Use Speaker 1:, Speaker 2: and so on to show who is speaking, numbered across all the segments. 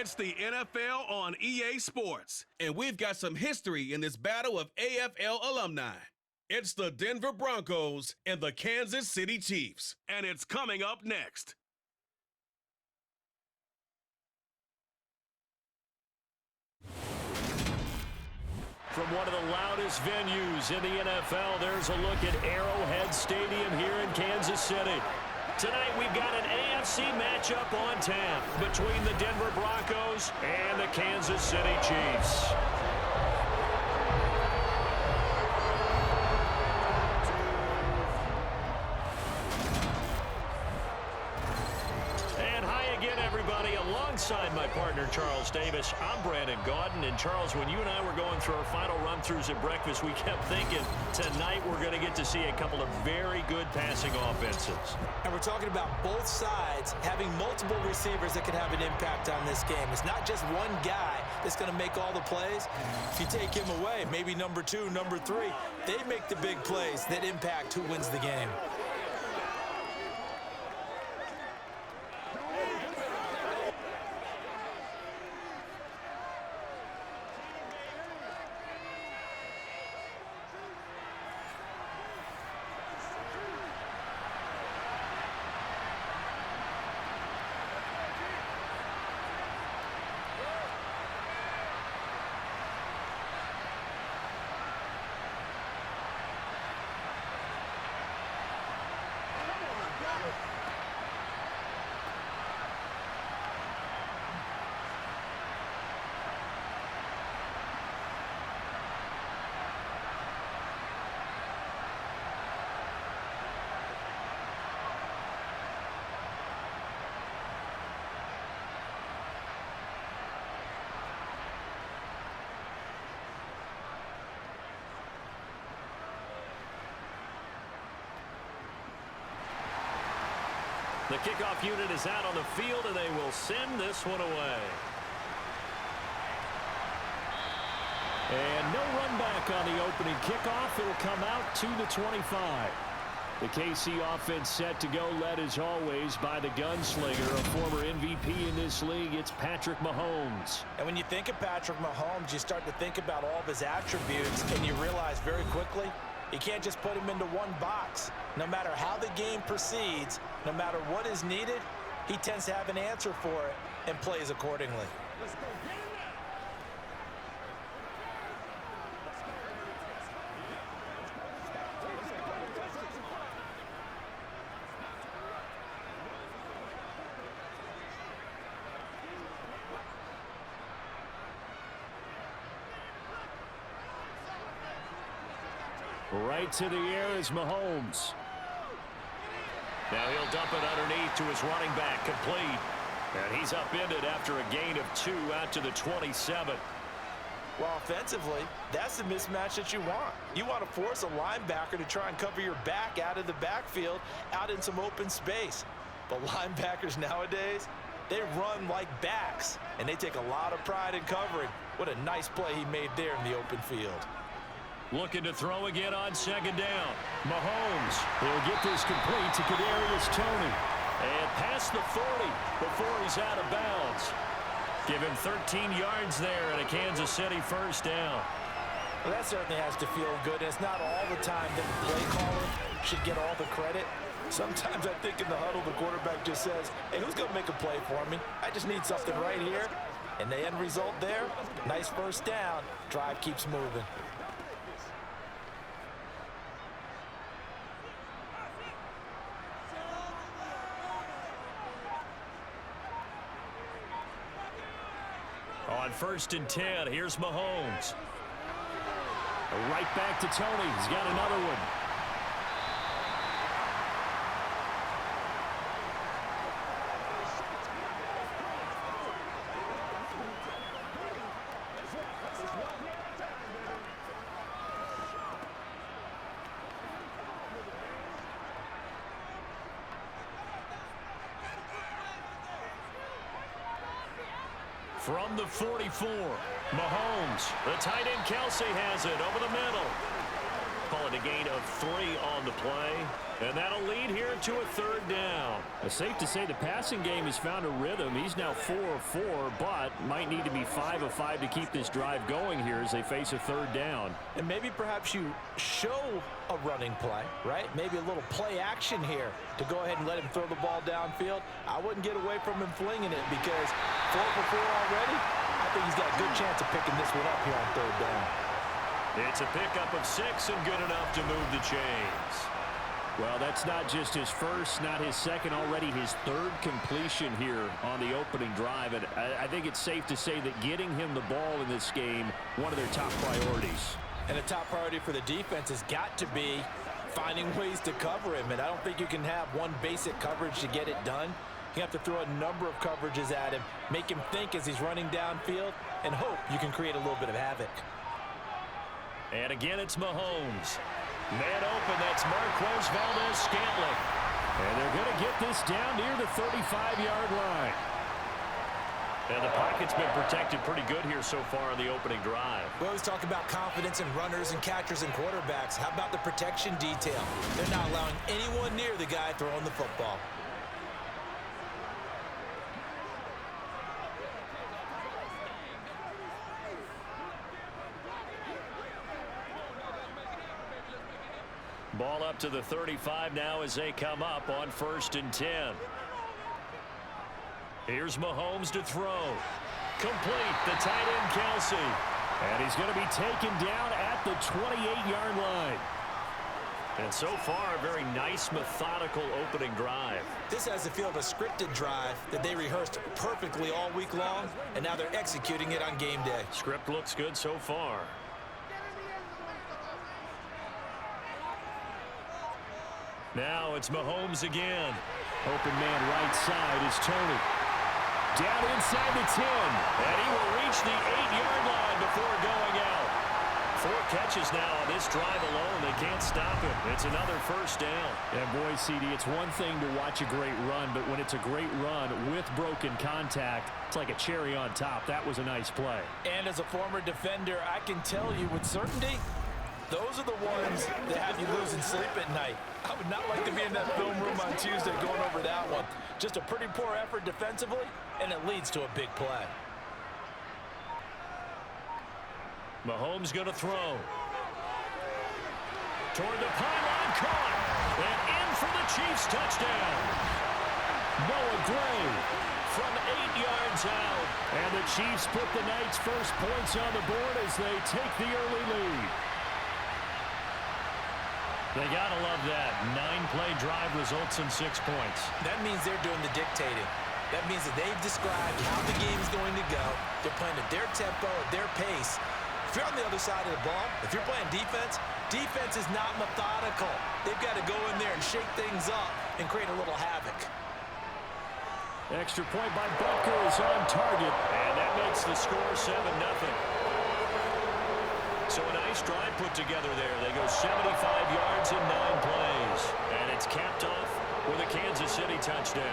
Speaker 1: It's the NFL on EA Sports, and we've got some history in this battle of AFL alumni. It's the Denver Broncos and the Kansas City Chiefs, and it's coming up next.
Speaker 2: From one of the loudest venues in the NFL, there's a look at Arrowhead Stadium here in Kansas City. Tonight we've got an AFC matchup on tap between the Denver Broncos and the Kansas City Chiefs. And hi again, everybody. Alongside my partner, Charles Davis, I'm Brandon Gaudin. And Charles, when you and I were going through our final run-throughs at breakfast, we kept thinking tonight we're going to get to see a couple of very good passing offenses.
Speaker 3: And we're talking about both sides having multiple receivers that can have an impact on this game. It's not just one guy that's going to make all the plays. If you take him away, maybe number 2, number 3, they make the big plays that impact who wins the game.
Speaker 2: The kickoff unit is out on the field, and they will send this one away. And no run back on the opening kickoff. It'll come out to the 25. The KC offense set to go, led as always by the gunslinger, a former MVP in this league. It's Patrick Mahomes.
Speaker 3: And when you think of Patrick Mahomes, you start to think about all of his attributes, and you realize very quickly, you can't just put him into one box. No matter how the game proceeds, no matter what is needed, he tends to have an answer for it and plays accordingly. Let's go.
Speaker 2: Right to the air is Mahomes. Now he'll dump it underneath to his running back, complete. And he's upended after a gain of 2 out to the 27.
Speaker 3: Well, offensively, that's the mismatch that you want. You want to force a linebacker to try and cover your back out of the backfield, out in some open space. But linebackers nowadays, they run like backs, and they take a lot of pride in covering. What a nice play he made there in the open field.
Speaker 2: Looking to throw again on second down. Mahomes will get this complete to Kadarius Toney. And past the 40 before he's out of bounds. Give him 13 yards there and a Kansas City first down.
Speaker 3: Well, that certainly has to feel good. It's not all the time that the play caller should get all the credit. Sometimes I think in the huddle, the quarterback just says, hey, who's going to make a play for me? I just need something right here. And the end result there, nice first down. Drive keeps moving.
Speaker 2: On 1st and 10, here's Mahomes. Right back to Toney. He's got another one. From the 44, Mahomes. The tight end Kelsey has it over the middle. Call it a gain of 3 on the play. And that'll lead here to a 3rd down.
Speaker 4: It's safe to say the passing game has found a rhythm. He's now 4 of 4, but might need to be 5 of 5 to keep this drive going here as they face a 3rd down.
Speaker 3: And maybe perhaps you show a running play, right? Maybe a little play action here to go ahead and let him throw the ball downfield. I wouldn't get away from him flinging it because 4 for 4 already. I think he's got a good chance of picking this one up here on 3rd down.
Speaker 2: It's a pickup of 6 and good enough to move the chains.
Speaker 4: Well, that's not just his first, not his second, already his 3rd completion here on the opening drive. And I think it's safe to say that getting him the ball in this game, one of their top priorities.
Speaker 3: And the top priority for the defense has got to be finding ways to cover him. And I don't think you can have one basic coverage to get it done. You have to throw a number of coverages at him, make him think as he's running downfield, and hope you can create a little bit of havoc.
Speaker 2: And again, it's Mahomes. Man open, that's Marquez Valdez-Scantling.
Speaker 4: And they're going to get this down near the 35-yard line.
Speaker 2: And the pocket's been protected pretty good here so far on the opening drive.
Speaker 3: We always talk about confidence in runners and catchers and quarterbacks. How about the protection detail? They're not allowing anyone near the guy throwing the football.
Speaker 2: Ball up to the 35 now as they come up on 1st and 10. Here's Mahomes to throw. Complete, the tight end Kelsey.
Speaker 4: And he's going to be taken down at the 28-yard line.
Speaker 2: And so far, a very nice, methodical opening drive.
Speaker 3: This has the feel of a scripted drive that they rehearsed perfectly all week long, and now they're executing it on game day.
Speaker 2: Script looks good so far. Now it's Mahomes again.
Speaker 4: Open man right side is Tony. Down inside the 10.
Speaker 2: And he will reach the 8-yard line before going out. 4 catches now on this drive alone. They can't stop him. It's another 1st down.
Speaker 4: And boy, CD, it's one thing to watch a great run, but when it's a great run with broken contact, it's like a cherry on top. That was a nice play.
Speaker 3: And as a former defender, I can tell you with certainty, those are the ones that have you losing sleep at night. I would not like to be in that film room on Tuesday going over that one. Just a pretty poor effort defensively, and it leads to a big play.
Speaker 2: Mahomes going to throw. Toward the pylon, caught. And in for the Chiefs touchdown.
Speaker 4: Noah Gray
Speaker 2: from 8 yards out.
Speaker 4: And the Chiefs put the Knights' first points on the board as they take the early lead.
Speaker 2: They got to love that. 9-play drive results in 6 points.
Speaker 3: That means they're doing the dictating. That means that they've described how the game's going to go. They're playing at their tempo, at their pace. If you're on the other side of the ball, if you're playing defense, defense is not methodical. They've got to go in there and shake things up and create a little havoc.
Speaker 4: Extra point by Butker is on target.
Speaker 2: And that makes the score 7-0. So a nice drive put together there. They go 75 yards in 9 plays. And it's capped off with a Kansas City touchdown.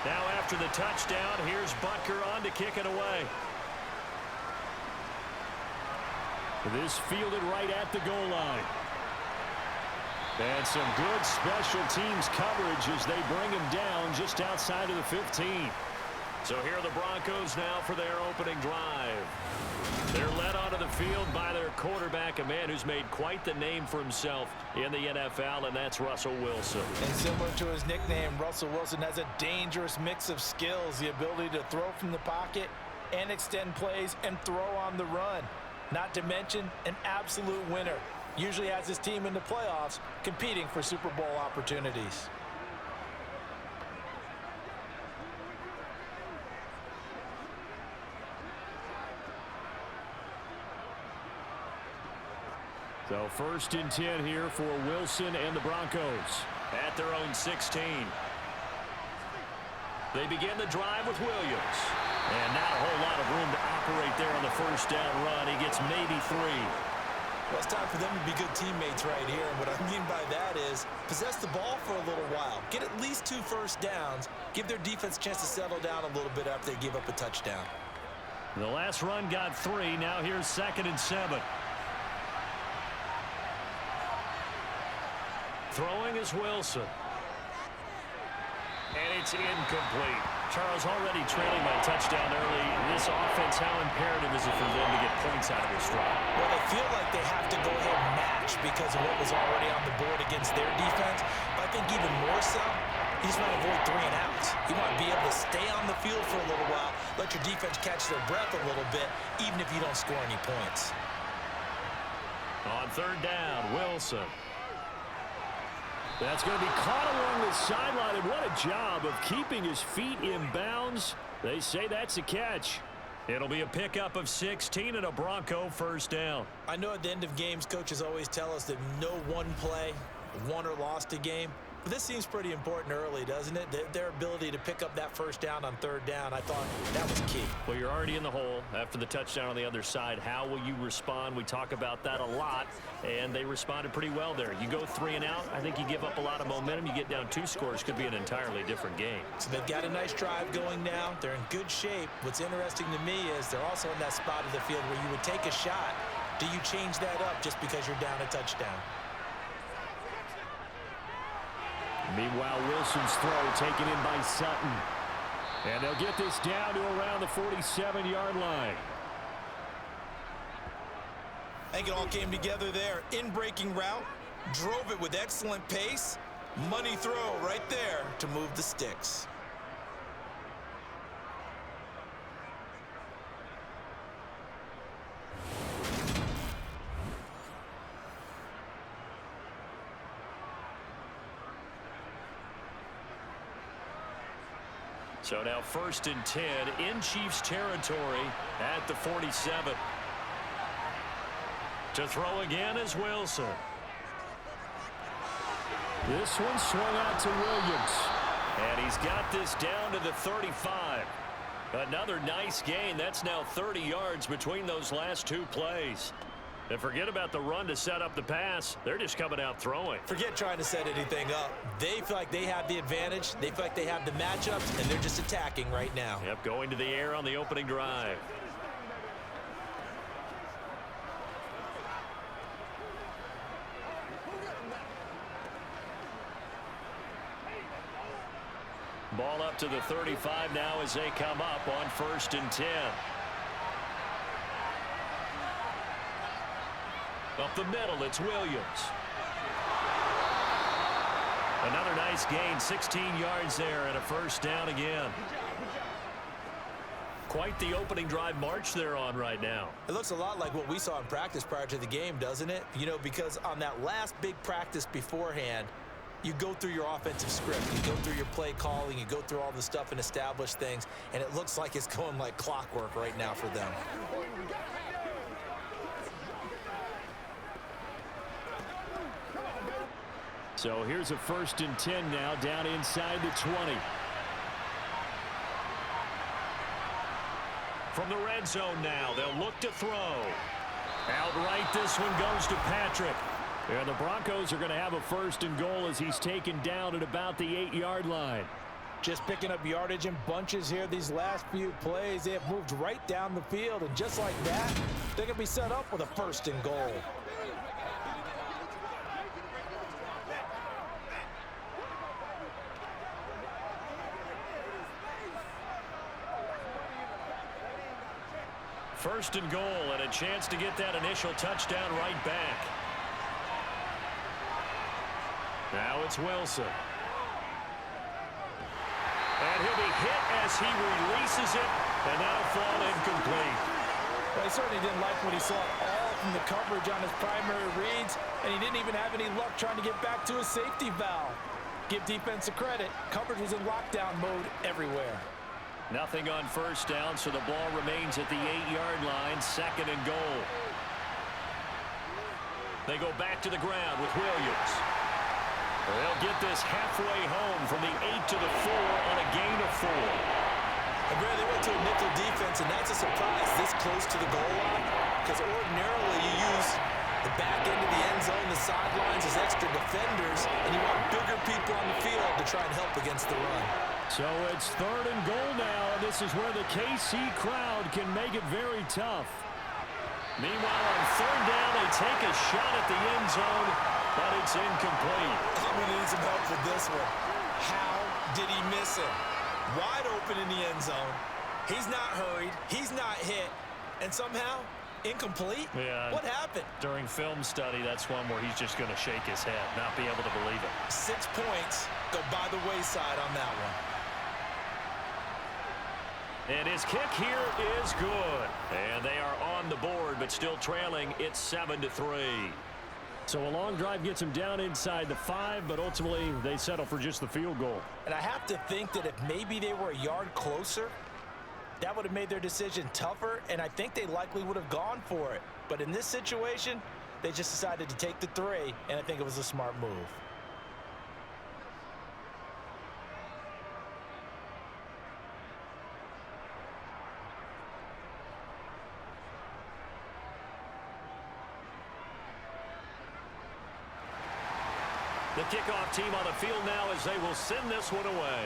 Speaker 2: Now after the touchdown, here's Butker on to kick it away.
Speaker 4: This fielded right at the goal line. And some good special teams coverage as they bring him down just outside of the 15.
Speaker 2: So here are the Broncos now for their opening drive. They're led onto the field by their quarterback, a man who's made quite the name for himself in the NFL, and that's Russell Wilson.
Speaker 3: And similar to his nickname, Russell Wilson has a dangerous mix of skills, the ability to throw from the pocket and extend plays and throw on the run. Not to mention an absolute winner. Usually has his team in the playoffs competing for Super Bowl opportunities.
Speaker 4: So 1st and 10 here for Wilson and the Broncos.
Speaker 2: At their own 16. They begin the drive with Williams. And not a whole lot of room to operate there on the first down run. He gets maybe 3.
Speaker 3: Well, it's time for them to be good teammates right here. And what I mean by that is possess the ball for a little while. Get at least 2 first downs. Give their defense a chance to settle down a little bit after they give up a touchdown.
Speaker 2: The last run got 3. Now here's 2nd and 7. Throwing is Wilson. And it's incomplete. Charles, already trailing by touchdown early. This offense, how imperative is it for them to get points out of this drive?
Speaker 3: Well, they feel like they have to go ahead and match because of what was already on the board against their defense. But I think even more so, you just want to avoid 3 and outs. You want to be able to stay on the field for a little while, let your defense catch their breath a little bit, even if you don't score any points.
Speaker 2: On 3rd down, Wilson.
Speaker 4: That's going to be caught along the sideline, and what a job of keeping his feet in bounds. They say that's a catch.
Speaker 2: It'll be a pickup of 16 and a Bronco first down.
Speaker 3: I know at the end of games, coaches always tell us that no one play won or lost a game. But this seems pretty important early, doesn't it? Their ability to pick up that first down on 3rd down, I thought that was key.
Speaker 2: Well, you're already in the hole after the touchdown on the other side. How will you respond? We talk about that a lot, and they responded pretty well there. You go 3 and out, I think you give up a lot of momentum. You get down 2 scores, could be an entirely different game.
Speaker 3: So they've got a nice drive going now. They're in good shape. What's interesting to me is they're also in that spot of the field where you would take a shot. Do you change that up just because you're down a touchdown?
Speaker 4: Meanwhile, Wilson's throw taken in by Sutton. And they'll get this down to around the 47-yard line.
Speaker 3: I think it all came together there. In-breaking route, drove it with excellent pace. Money throw right there to move the sticks.
Speaker 2: So now 1st and 10 in Chiefs territory at the 47. To throw again is Wilson.
Speaker 4: This one swung out to Williams.
Speaker 2: And he's got this down to the 35. Another nice gain. That's now 30 yards between those last 2 plays. And forget about the run to set up the pass. They're just coming out throwing.
Speaker 3: Forget trying to set anything up. They feel like they have the advantage. They feel like they have the matchups, and they're just attacking right now.
Speaker 2: Yep, going to the air on the opening drive. Ball up to the 35 now as they come up on 1st and 10. Up the middle, it's Williams. Another nice gain, 16 yards there, and a first down again. Quite the opening drive march they're on right now.
Speaker 3: It looks a lot like what we saw in practice prior to the game, doesn't it? You know, because on that last big practice beforehand, you go through your offensive script, you go through your play calling, you go through all the stuff and establish things, and it looks like it's going like clockwork right now for them.
Speaker 4: So here's a 1st and 10 now, down inside the 20.
Speaker 2: From the red zone now, they'll look to throw. Outright, this one goes to Patrick.
Speaker 4: And the Broncos are going to have a 1st and goal as he's taken down at about the 8-yard line.
Speaker 3: Just picking up yardage in bunches here these last few plays. They have moved right down the field, and just like that, they're going to be set up with a 1st and goal.
Speaker 2: First and goal, and a chance to get that initial touchdown right back. Now it's Wilson. And he'll be hit as he releases it, and that'll fall incomplete.
Speaker 3: Well, he certainly didn't like what he saw all from the coverage on his primary reads, and he didn't even have any luck trying to get back to his safety valve. Give defense a credit. Coverage was in lockdown mode everywhere.
Speaker 2: Nothing on first down, so the ball remains at the 8-yard line, 2nd and goal. They go back to the ground with Williams. They'll get this halfway home from the 8 to the 4 on a gain of 4.
Speaker 3: And Brad, they went to a nickel defense, and that's a surprise this close to the goal line, because ordinarily you use the back end of the end zone, the sidelines as extra defenders, and you want bigger people on the field to try and help against the run.
Speaker 2: So it's 3rd and goal now, and this is where the KC crowd can make it very tough. Meanwhile, on 3rd down, they take a shot at the end zone, but it's incomplete.
Speaker 3: I'm going to need some help with this one. How did he miss him? Wide open in the end zone. He's not hurried. He's not hit. And somehow, incomplete?
Speaker 2: Yeah.
Speaker 3: What happened?
Speaker 2: During film study, that's one where he's just going to shake his head, not be able to believe it.
Speaker 3: 6 points go by the wayside on that one.
Speaker 2: And his kick here is good. And they are on the board, but still trailing. It's 7-3. So a long drive gets them down inside the 5, but ultimately they settle for just the field goal.
Speaker 3: And I have to think that if maybe they were a yard closer, that would have made their decision tougher, and I think they likely would have gone for it. But in this situation, they just decided to take the 3, and I think it was a smart move.
Speaker 2: The kickoff team on the field now as they will send this one away.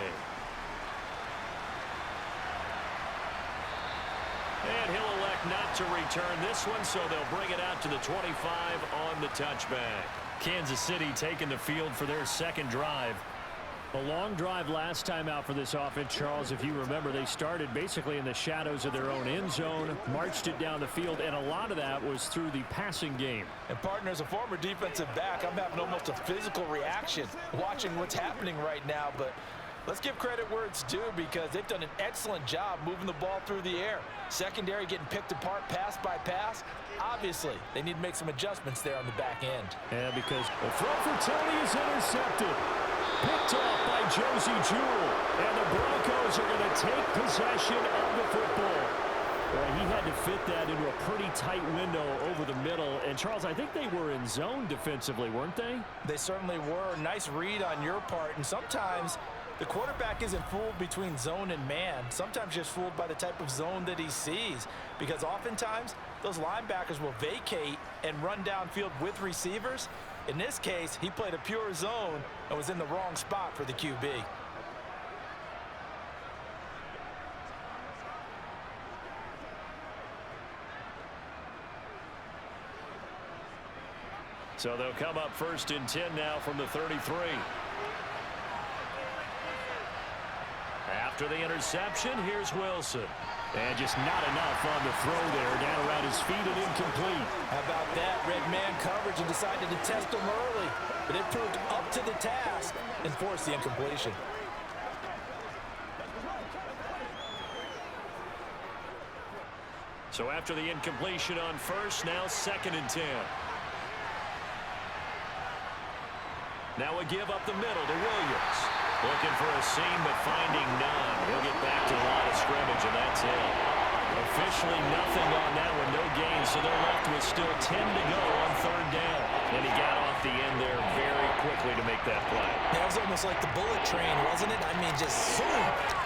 Speaker 2: And he'll elect not to return this one, so they'll bring it out to the 25 on the touchback. Kansas City taking the field for their 2nd drive. A long drive last time out for this offense, Charles. If you remember, they started basically in the shadows of their own end zone, marched it down the field, and a lot of that was through the passing game.
Speaker 3: And partner, as a former defensive back, I'm having almost a physical reaction watching what's happening right now. But let's give credit where it's due, because they've done an excellent job moving the ball through the air. Secondary getting picked apart pass by pass. Obviously, they need to make some adjustments there on the back end.
Speaker 2: Yeah, because the throw for Tony is intercepted. Picked off by Josie Jewell. And the Broncos are going to take possession of the football. Well, he had to fit that into a pretty tight window over the middle. And, Charles, I think they were in zone defensively, weren't they?
Speaker 3: They certainly were. Nice read on your part. And sometimes the quarterback isn't fooled between zone and man. Sometimes just fooled by the type of zone that he sees. Because oftentimes, those linebackers will vacate and run downfield with receivers. In this case, he played a pure zone and was in the wrong spot for the QB.
Speaker 2: So they'll come up 1st and 10 now from the 33. After the interception, here's Wilson. And just not enough on the throw there, down around his feet and incomplete.
Speaker 3: How about that? Red man coverage and decided to test him early. But it proved up to the task and forced the incompletion.
Speaker 2: So after the incompletion on 1st, now 2nd and 10. Now a give up the middle to Williams. Looking for a seam, but finding none. He'll get back to the line of scrimmage, and that's it. Officially nothing on that one, no gain, so they're left with still 10 to go on 3rd down. And he got off the end there very quickly to make that play.
Speaker 3: That was almost like the bullet train, wasn't it? I mean, just zoom,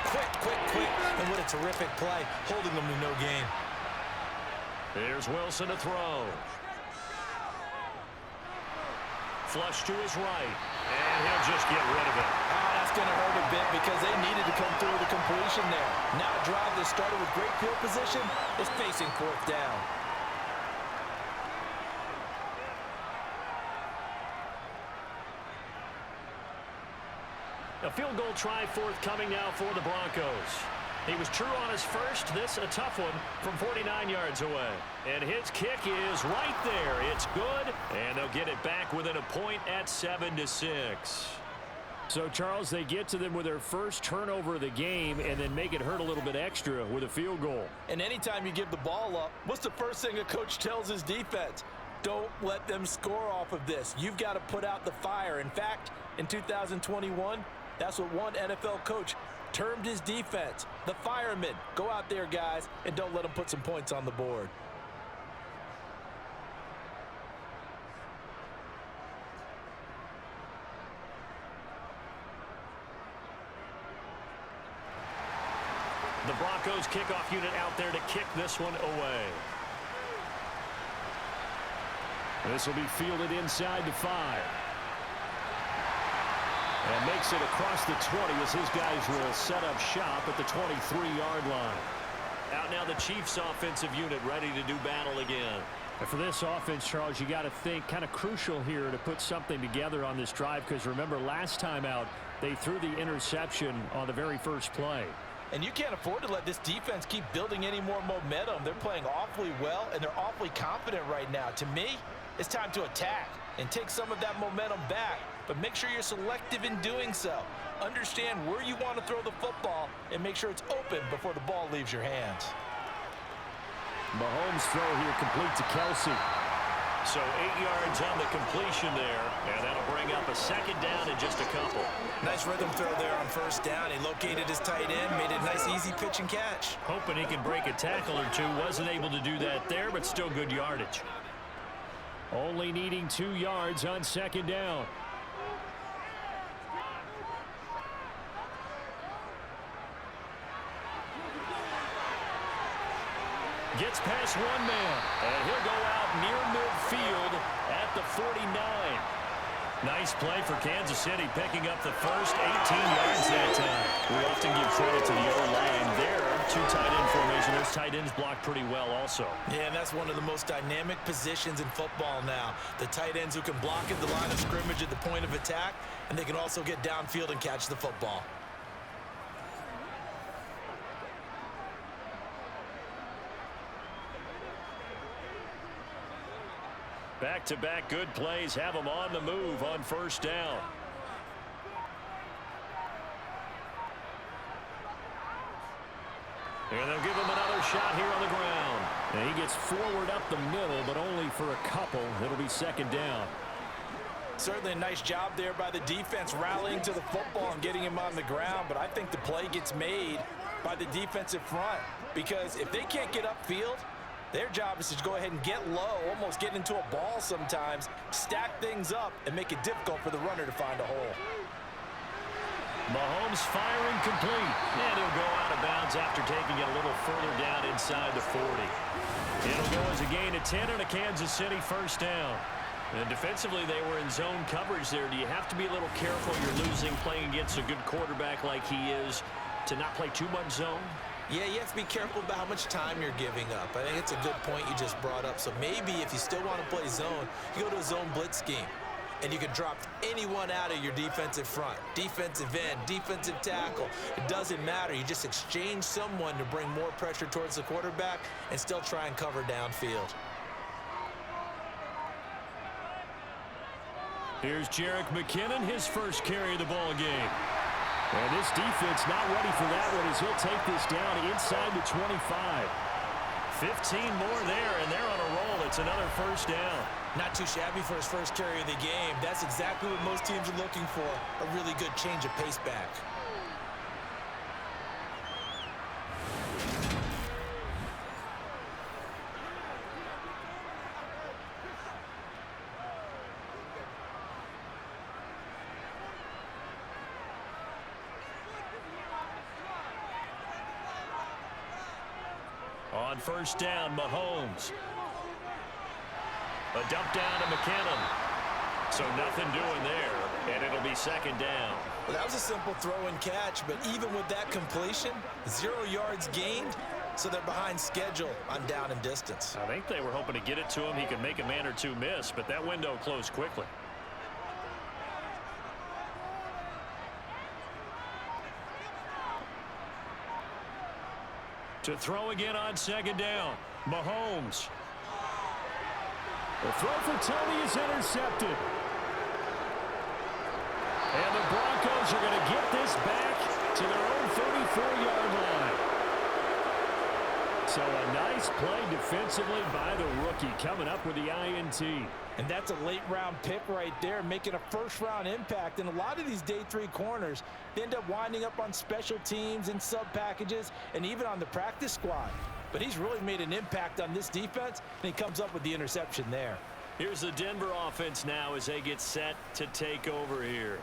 Speaker 3: quick, quick, quick. And what a terrific play, holding them to no gain.
Speaker 2: Here's Wilson to throw. Flush to his right, and he'll just get rid of it.
Speaker 3: That's going to hurt a bit because they needed to come through with a completion there. Now a drive that started with great field position is facing 4th down.
Speaker 2: A field goal try forthcoming now for the Broncos. He was true on his first. This a tough one from 49 yards away. And his kick is right there. It's good. And they'll get it back within a point at 7-6. So, Charles, they get to them with their first turnover of the game and then make it hurt a little bit extra with a field goal.
Speaker 3: And anytime you give the ball up, what's the first thing a coach tells his defense? Don't let them score off of this. You've got to put out the fire. In fact, in 2021, that's what one NFL coach termed his defense, the firemen. Go out there, guys, and don't let them put some points on the board.
Speaker 2: The Broncos Broncos kickoff unit out there to kick this one away.
Speaker 4: This will be fielded inside the 5. And makes it across the 20 as his guys will set up shop at the 23-yard line.
Speaker 2: Out now the Chiefs offensive unit ready to do battle again.
Speaker 4: And for this offense, Charles, you got to think kind of crucial here to put something together on this drive, because remember last time out they threw the interception on the very first play.
Speaker 3: And you can't afford to let this defense keep building any more momentum. They're playing awfully well, and they're awfully confident right now. To me, it's time to attack and take some of that momentum back, but make sure you're selective in doing so. Understand where you want to throw the football and make sure it's open before the ball leaves your hands.
Speaker 4: Mahomes' throw here complete to Kelsey.
Speaker 2: So 8 yards on the completion there, and that'll bring up a second down in just a couple.
Speaker 3: Nice rhythm throw there on first down. He located his tight end, made it a nice, easy pitch and catch.
Speaker 2: Hoping he can break a tackle or two. Wasn't able to do that there, but still good yardage.
Speaker 4: Only needing 2 yards on second down.
Speaker 2: Gets past one man, and he'll go out near midfield at the 49. Nice play for Kansas City, picking up the first 18 yards that time. We often give credit to the O-line there. 2 tight end formation. Those tight ends block pretty well also.
Speaker 3: Yeah, and that's one of the most dynamic positions in football now. The tight ends who can block at the line of scrimmage at the point of attack, and they can also get downfield and catch the football.
Speaker 2: Back-to-back good plays have them on the move on first down. And they'll give him another shot here on the ground.
Speaker 4: And he gets forward up the middle, but only for a couple. It'll be second down.
Speaker 3: Certainly a nice job there by the defense rallying to the football and getting him on the ground, but I think the play gets made by the defensive front, because if they can't get upfield, their job is to go ahead and get low, almost get into a ball sometimes, stack things up, and make it difficult for the runner to find a hole.
Speaker 2: Mahomes firing complete, and he'll go out of bounds after taking it a little further down inside the 40. It'll go as a gain of 10 and a Kansas City first down. And defensively, they were in zone coverage there. Do you have to be a little careful? You're losing playing against a good quarterback like he is to not play too much zone?
Speaker 3: Yeah, you have to be careful about how much time you're giving up. I think it's a good point you just brought up. So maybe if you still want to play zone, you go to a zone blitz scheme. And you can drop anyone out of your defensive front. Defensive end, defensive tackle. It doesn't matter. You just exchange someone to bring more pressure towards the quarterback and still try and cover downfield.
Speaker 2: Here's Jerick McKinnon, his first carry of the ball game.
Speaker 4: And this defense not ready for that one as he'll take this down inside the 25.
Speaker 2: 15 more there, and they're on a roll. It's another first down.
Speaker 3: Not too shabby for his first carry of the game. That's exactly what most teams are looking for, a really good change of pace back.
Speaker 2: On first down, Mahomes. A dump down to McKinnon. So nothing doing there, and it'll be second down.
Speaker 3: Well, that was a simple throw and catch, but even with that completion, 0 yards gained, so they're behind schedule on down and distance.
Speaker 2: I think they were hoping to get it to him. He could make a man or two miss, but that window closed quickly. To throw again on second down, Mahomes.
Speaker 4: The throw for Tony is intercepted. And the Broncos are going to get this back to their own 34-yard line. So a nice play defensively by the rookie, coming up with the INT.
Speaker 3: And that's a late-round pick right there, making a first-round impact. And a lot of these day 3 corners, they end up winding up on special teams and sub-packages and even on the practice squad. But he's really made an impact on this defense, and he comes up with the interception there.
Speaker 2: Here's the Denver offense now as they get set to take over here.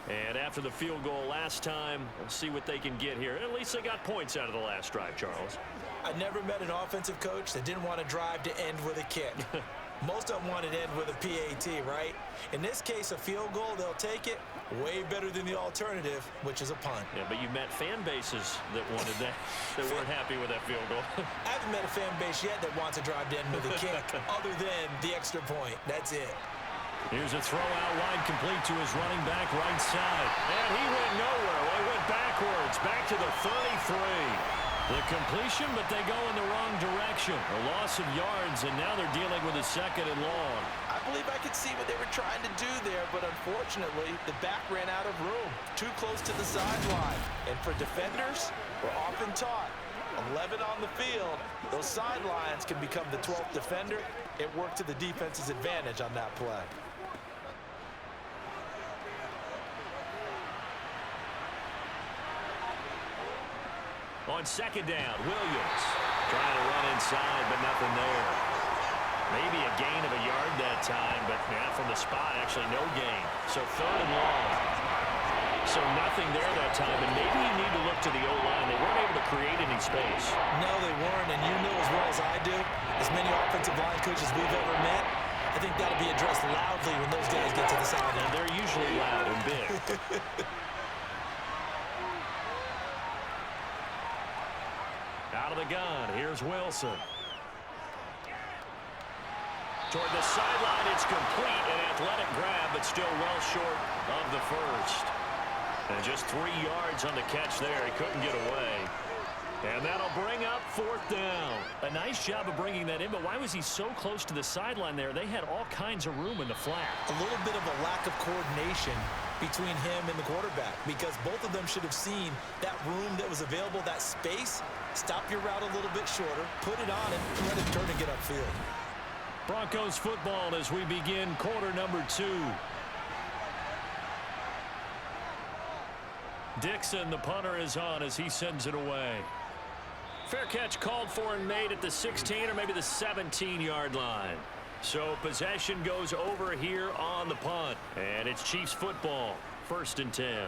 Speaker 2: And after the field goal last time, we'll see what they can get here. At least they got points out of the last drive, Charles.
Speaker 3: I never met an offensive coach that didn't want to drive to end with a kick. Most of them want to end with a PAT, right? In this case, a field goal, they'll take it. Way better than the alternative, which is a punt.
Speaker 2: Yeah, but you met fan bases that wanted that, that weren't happy with that field goal.
Speaker 3: I haven't met a fan base yet that wants to drive to end with a kick, other than the extra point. That's it.
Speaker 2: Here's a throw out wide, complete to his running back right side. And he went nowhere. Well, he went backwards, back to the 33. The completion, but they go in the wrong direction. A loss of yards, and now they're dealing with a 2nd and long.
Speaker 3: I believe I could see what they were trying to do there, but unfortunately, the back ran out of room. Too close to the sideline. And for defenders, we're often taught, 11 on the field, those sidelines can become the 12th defender. It worked to the defense's advantage on that play.
Speaker 2: On 2nd down, Williams trying to run inside, but nothing there. Maybe a gain of a yard that time, but not from the spot. Actually, no gain. So 3rd and long. So nothing there that time, and maybe you need to look to the O-line. They weren't able to create any space.
Speaker 3: No, they weren't, and you know as well as I do, as many offensive line coaches we've ever met, I think that'll be addressed loudly when those guys get to the sideline.
Speaker 2: And they're usually loud and big. Out of the gun, here's Wilson. Toward the sideline, it's complete. An athletic grab, but still well short of the first. And just 3 yards on the catch there. He couldn't get away. And that'll bring up 4th down. A nice job of bringing that in, but why was he so close to the sideline there? They had all kinds of room in the flat.
Speaker 3: A little bit of a lack of coordination between him and the quarterback, because both of them should have seen that room that was available, that space. Stop your route a little bit shorter, put it on it, and let it turn and get upfield.
Speaker 2: Broncos football as we begin quarter number 2. Dixon, the punter, is on as he sends it away. Fair catch called for and made at the 16 or maybe the 17-yard line. So possession goes over here on the punt. And it's Chiefs football, 1st and 10.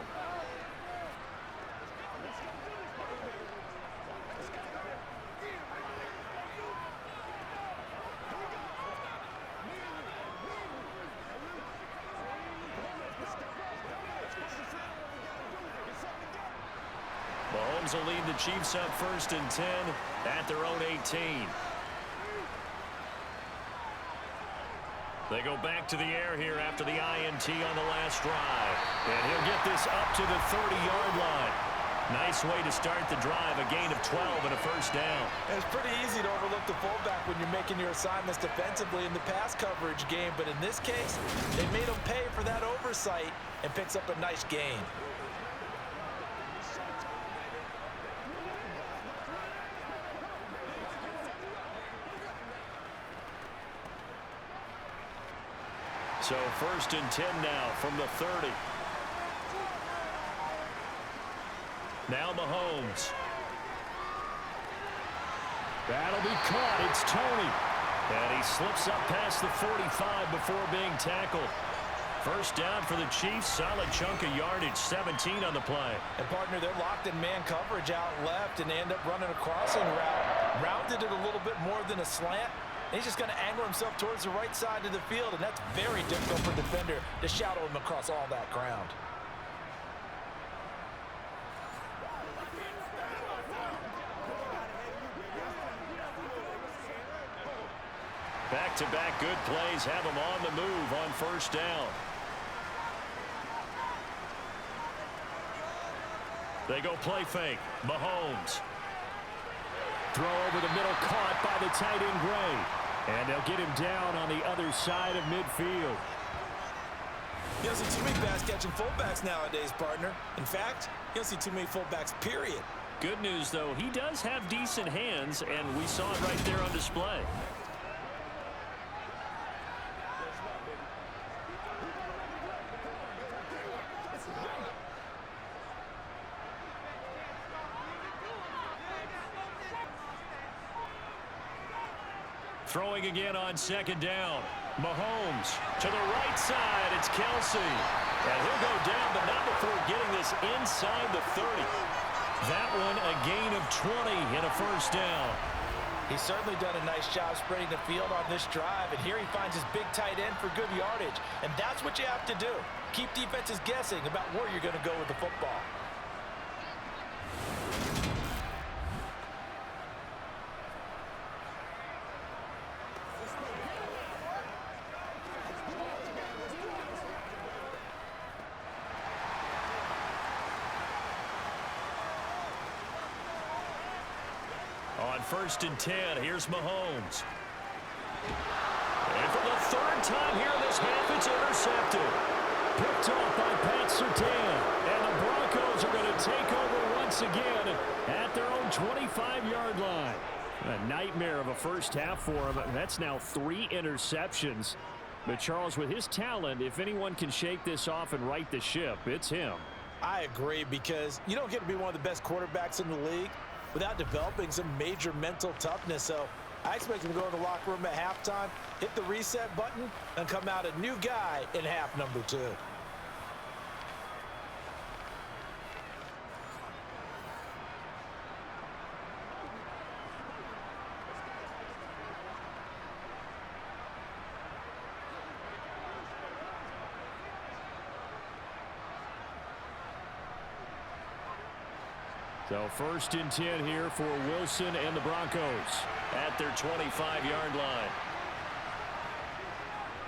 Speaker 2: Mahomes will lead the Chiefs up 1st and 10 at their own 18. They go back to the air here after the INT on the last drive. And he'll get this up to the 30-yard line. Nice way to start the drive, a gain of 12 and a 1st down.
Speaker 3: And it's pretty easy to overlook the fullback when you're making your assignments defensively in the pass coverage game. But in this case, they made him pay for that oversight and picks up a nice gain.
Speaker 2: So 1st and 10 now from the 30. Now Mahomes. That'll be caught. It's Tony. And he slips up past the 45 before being tackled. 1st down for the Chiefs. Solid chunk of yardage. 17 on the play.
Speaker 3: And, partner, they're locked in man coverage out left, and they end up running a crossing route. Rounded it a little bit more than a slant. He's just going to angle himself towards the right side of the field, and that's very difficult for a defender to shadow him across all that ground.
Speaker 2: Back-to-back good plays have him on the move on 1st down. They go play fake. Mahomes. Throw over the middle, caught by the tight end Gray. And they'll get him down on the other side of midfield.
Speaker 3: You don't see too many pass-catching fullbacks nowadays, partner. In fact, you don't see too many fullbacks, period.
Speaker 2: Good news, though, he does have decent hands, and we saw it right there on display. Throwing again on 2nd down. Mahomes to the right side. It's Kelsey. And he'll go down, but not before getting this inside the 30. That one a gain of 20 and a first down.
Speaker 3: He's certainly done a nice job spreading the field on this drive, and here he finds his big tight end for good yardage. And that's what you have to do. Keep defenses guessing about where you're going to go with the football.
Speaker 2: On 1st and 10, here's Mahomes. And for the third time here this half, it's intercepted. Picked off by Pat Surtain. And the Broncos are going to take over once again at their own 25-yard line. A nightmare of a first half for him. That's now 3 interceptions. But Charles, with his talent, if anyone can shake this off and right the ship, it's him.
Speaker 3: I agree, because you don't get to be one of the best quarterbacks in the league without developing some major mental toughness. So I expect him to go in the locker room at halftime, hit the reset button, and come out a new guy in half number 2.
Speaker 2: So 1st and 10 here for Wilson and the Broncos at their 25-yard line.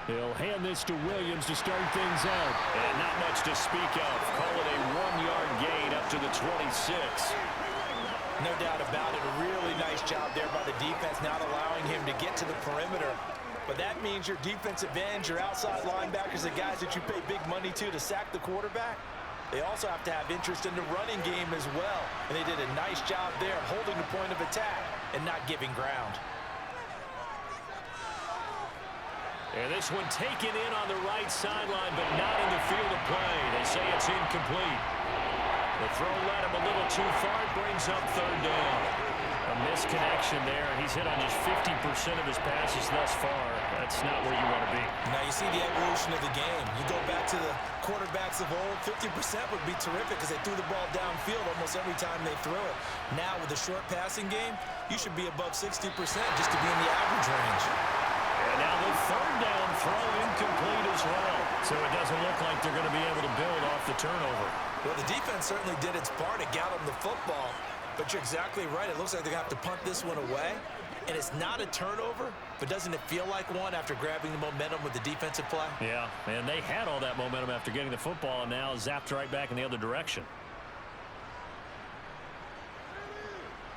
Speaker 2: He'll hand this to Williams to start things out. And not much to speak of. Call it a 1-yard gain up to the 26.
Speaker 3: No doubt about it. A really nice job there by the defense, not allowing him to get to the perimeter. But that means your defensive ends, your outside linebackers, the guys that you pay big money to sack the quarterback, they also have to have interest in the running game as well. And they did a nice job there holding the point of attack and not giving ground.
Speaker 2: And this one taken in on the right sideline, but not in the field of play. They say it's incomplete. The throw led him a little too far. It brings up 3rd down. A misconnection there. He's hit on just 50% of his passes thus far. That's not where you want to be.
Speaker 3: Now you see the evolution of the game. You go back to the quarterbacks of old, 50% would be terrific because they threw the ball downfield almost every time they threw it. Now with the short passing game, you should be above 60% just to be in the average range.
Speaker 2: And now the 3rd down throw incomplete as well. So it doesn't look like they're going to be able to build off the turnover.
Speaker 3: Well, the defense certainly did its part to get them the football. But you're exactly right. It looks like they're going to have to punt this one away. And it's not a turnover, but doesn't it feel like one after grabbing the momentum with the defensive play?
Speaker 2: Yeah, and they had all that momentum after getting the football, and now zapped right back in the other direction.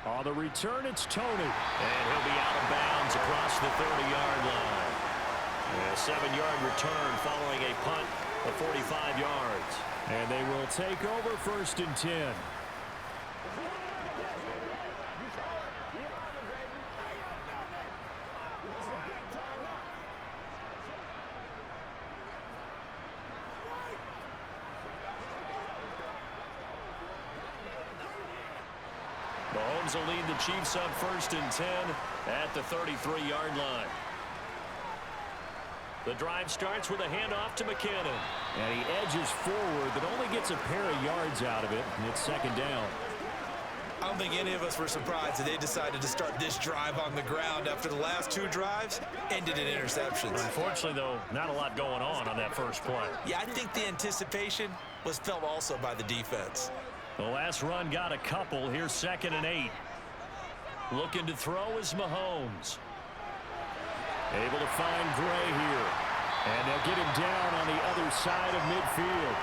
Speaker 2: On the return, it's Tony. And he'll be out of bounds across the 30-yard line. A 7-yard return following a punt of 45 yards. And they will take over 1st and 10. Mahomes will lead the Chiefs on 1st and 10 at the 33-yard line. The drive starts with a handoff to McKinnon. And he edges forward, but only gets a pair of yards out of it, and it's 2nd down.
Speaker 3: I don't think any of us were surprised that they decided to start this drive on the ground after the last 2 drives ended in interceptions.
Speaker 2: Unfortunately, though, not a lot going on that first play.
Speaker 3: Yeah, I think the anticipation was felt also by the defense.
Speaker 2: The last run got a couple. Here's 2nd and 8. Looking to throw is Mahomes. Able to find Gray here. And they'll get him down on the other side of midfield.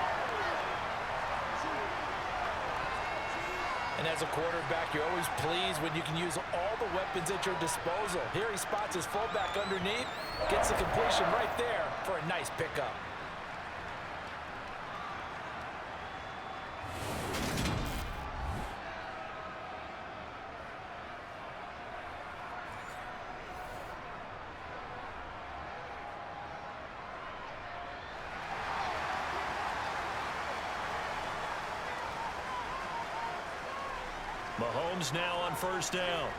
Speaker 3: And as a quarterback, you're always pleased when you can use all the weapons at your disposal. Here he spots his fullback underneath, gets the completion right there for a nice pickup.
Speaker 2: Mahomes now on 1st down.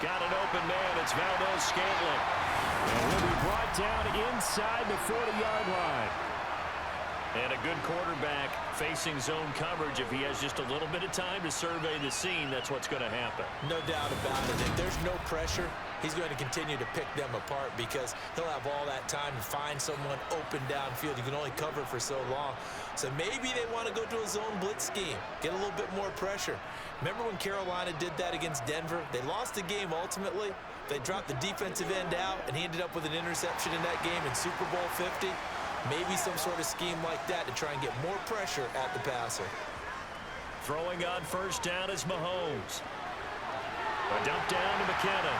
Speaker 2: Got an open man. It's Valdez-Scantling. And will be brought down inside the 40-yard line. And a good quarterback facing zone coverage. If he has just a little bit of time to survey the scene, that's what's going to happen.
Speaker 3: No doubt about it. If there's no pressure, he's going to continue to pick them apart because he'll have all that time to find someone open downfield. You can only cover for so long. So maybe they want to go to a zone blitz scheme, get a little bit more pressure. Remember when Carolina did that against Denver? They lost the game ultimately. They dropped the defensive end out, and he ended up with an interception in that game in Super Bowl 50. Maybe some sort of scheme like that to try and get more pressure at the passer.
Speaker 2: Throwing on first down is Mahomes. A dump down to McKinnon.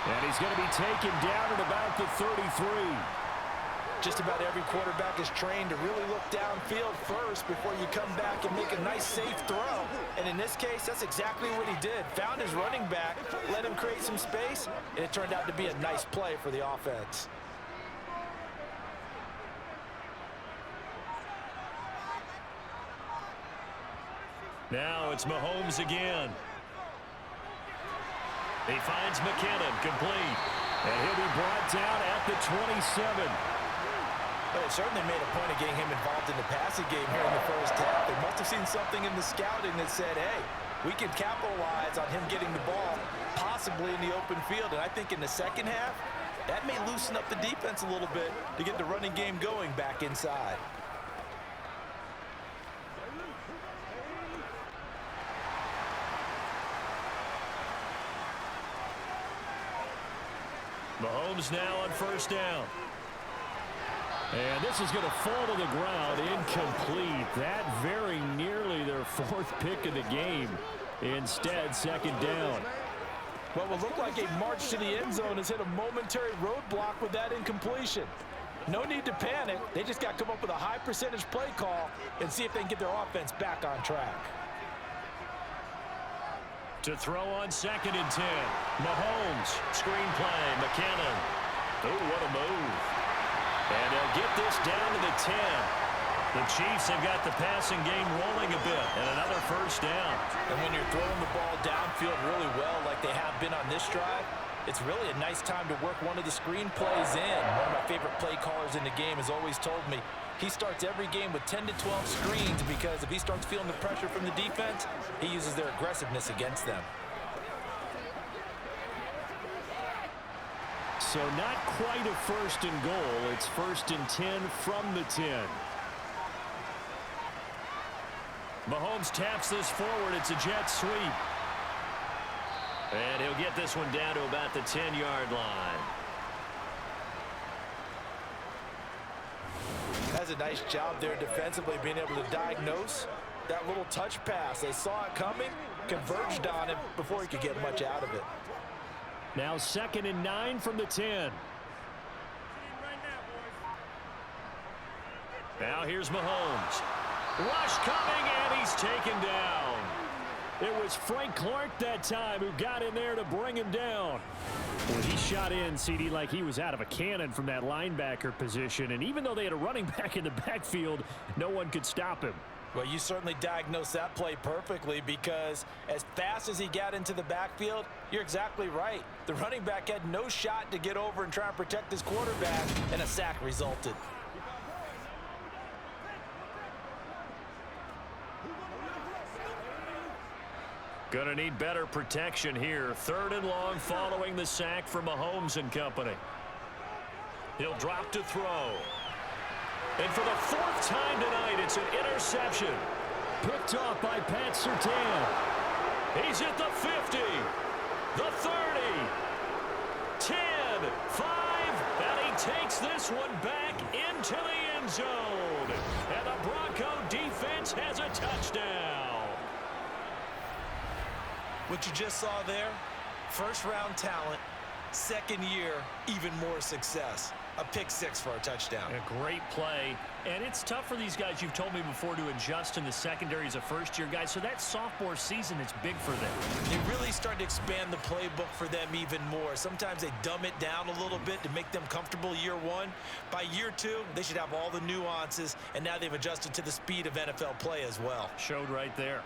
Speaker 4: And he's going to be taken down at about the 33.
Speaker 3: Just about every quarterback is trained to really look downfield first before you come back and make a nice, safe throw. And in this case, that's exactly what he did. Found his running back, let him create some space, and it turned out to be a nice play for the offense.
Speaker 2: Now it's Mahomes again. He finds McKinnon, complete.
Speaker 4: And he'll be brought down at the 27.
Speaker 3: But it certainly made a point of getting him involved in the passing game here in the first half. They must have seen something in the scouting that said, hey, we can capitalize on him getting the ball, possibly in the open field. And I think in the second half, that may loosen up the defense a little bit to get the running game going back inside.
Speaker 2: Mahomes now on first down.
Speaker 4: And this is going to fall to the ground, incomplete. That very nearly their fourth pick of the game. Instead, second down.
Speaker 3: What will look like a march to the end zone has hit a momentary roadblock with that incompletion. No need to panic. They just got to come up with a high percentage play call and see if they can get their offense back on track.
Speaker 2: To throw on 2nd and 10. Mahomes, screen play, McKinnon. Oh, what a move. And they'll get this down to the 10. The Chiefs have got the passing game rolling a bit, and another first down.
Speaker 3: And when you're throwing the ball downfield really well like they have been on this drive, it's really a nice time to work one of the screen plays in. One of my favorite play callers in the game has always told me he starts every game with 10 to 12 screens because if he starts feeling the pressure from the defense, he uses their aggressiveness against them.
Speaker 4: So not quite a first and goal. It's 1st and 10 from the 10.
Speaker 2: Mahomes taps this forward. It's a jet sweep. And he'll get this one down to about the 10-yard line.
Speaker 3: Has a nice job there defensively, being able to diagnose that little touch pass. They saw it coming, converged on it before he could get much out of it.
Speaker 4: Now 2nd and 9 from the 10.
Speaker 2: Now here's Mahomes. Rush coming, and he's taken down.
Speaker 4: It was Frank Clark that time who got in there to bring him down. Well, he shot in, CD, like he was out of a cannon from that linebacker position. And even though they had a running back in the backfield, no one could stop him.
Speaker 3: Well, you certainly diagnosed that play perfectly because as fast as he got into the backfield, you're exactly right. The running back had no shot to get over and try and protect his quarterback, and a sack resulted.
Speaker 2: Gonna need better protection here. 3rd and long following the sack from Mahomes and company. He'll drop to throw. And for the 4th time tonight, it's an interception.
Speaker 4: Picked off by Pat Surtain.
Speaker 2: He's at the 50, the 30, 10, 5, and he takes this one back into the end zone. And the Bronco defense has a touchdown.
Speaker 3: What you just saw there, first-round talent, second year, even more success. A pick 6 for a touchdown.
Speaker 2: A great play. And it's tough for these guys, you've told me before, to adjust in the secondary as a first-year guy. So that sophomore season is big for them.
Speaker 3: They really start to expand the playbook for them even more. Sometimes they dumb it down a little bit to make them comfortable year 1. By year 2, they should have all the nuances, and now they've adjusted to the speed of NFL play as well.
Speaker 2: Showed right there.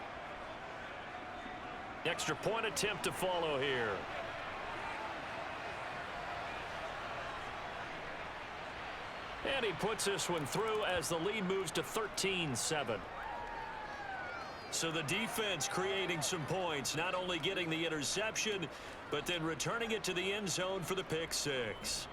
Speaker 2: Extra point attempt to follow here. And he puts this one through as the lead moves to 13-7. So the defense creating some points, not only getting the interception, but then returning it to the end zone for the pick six.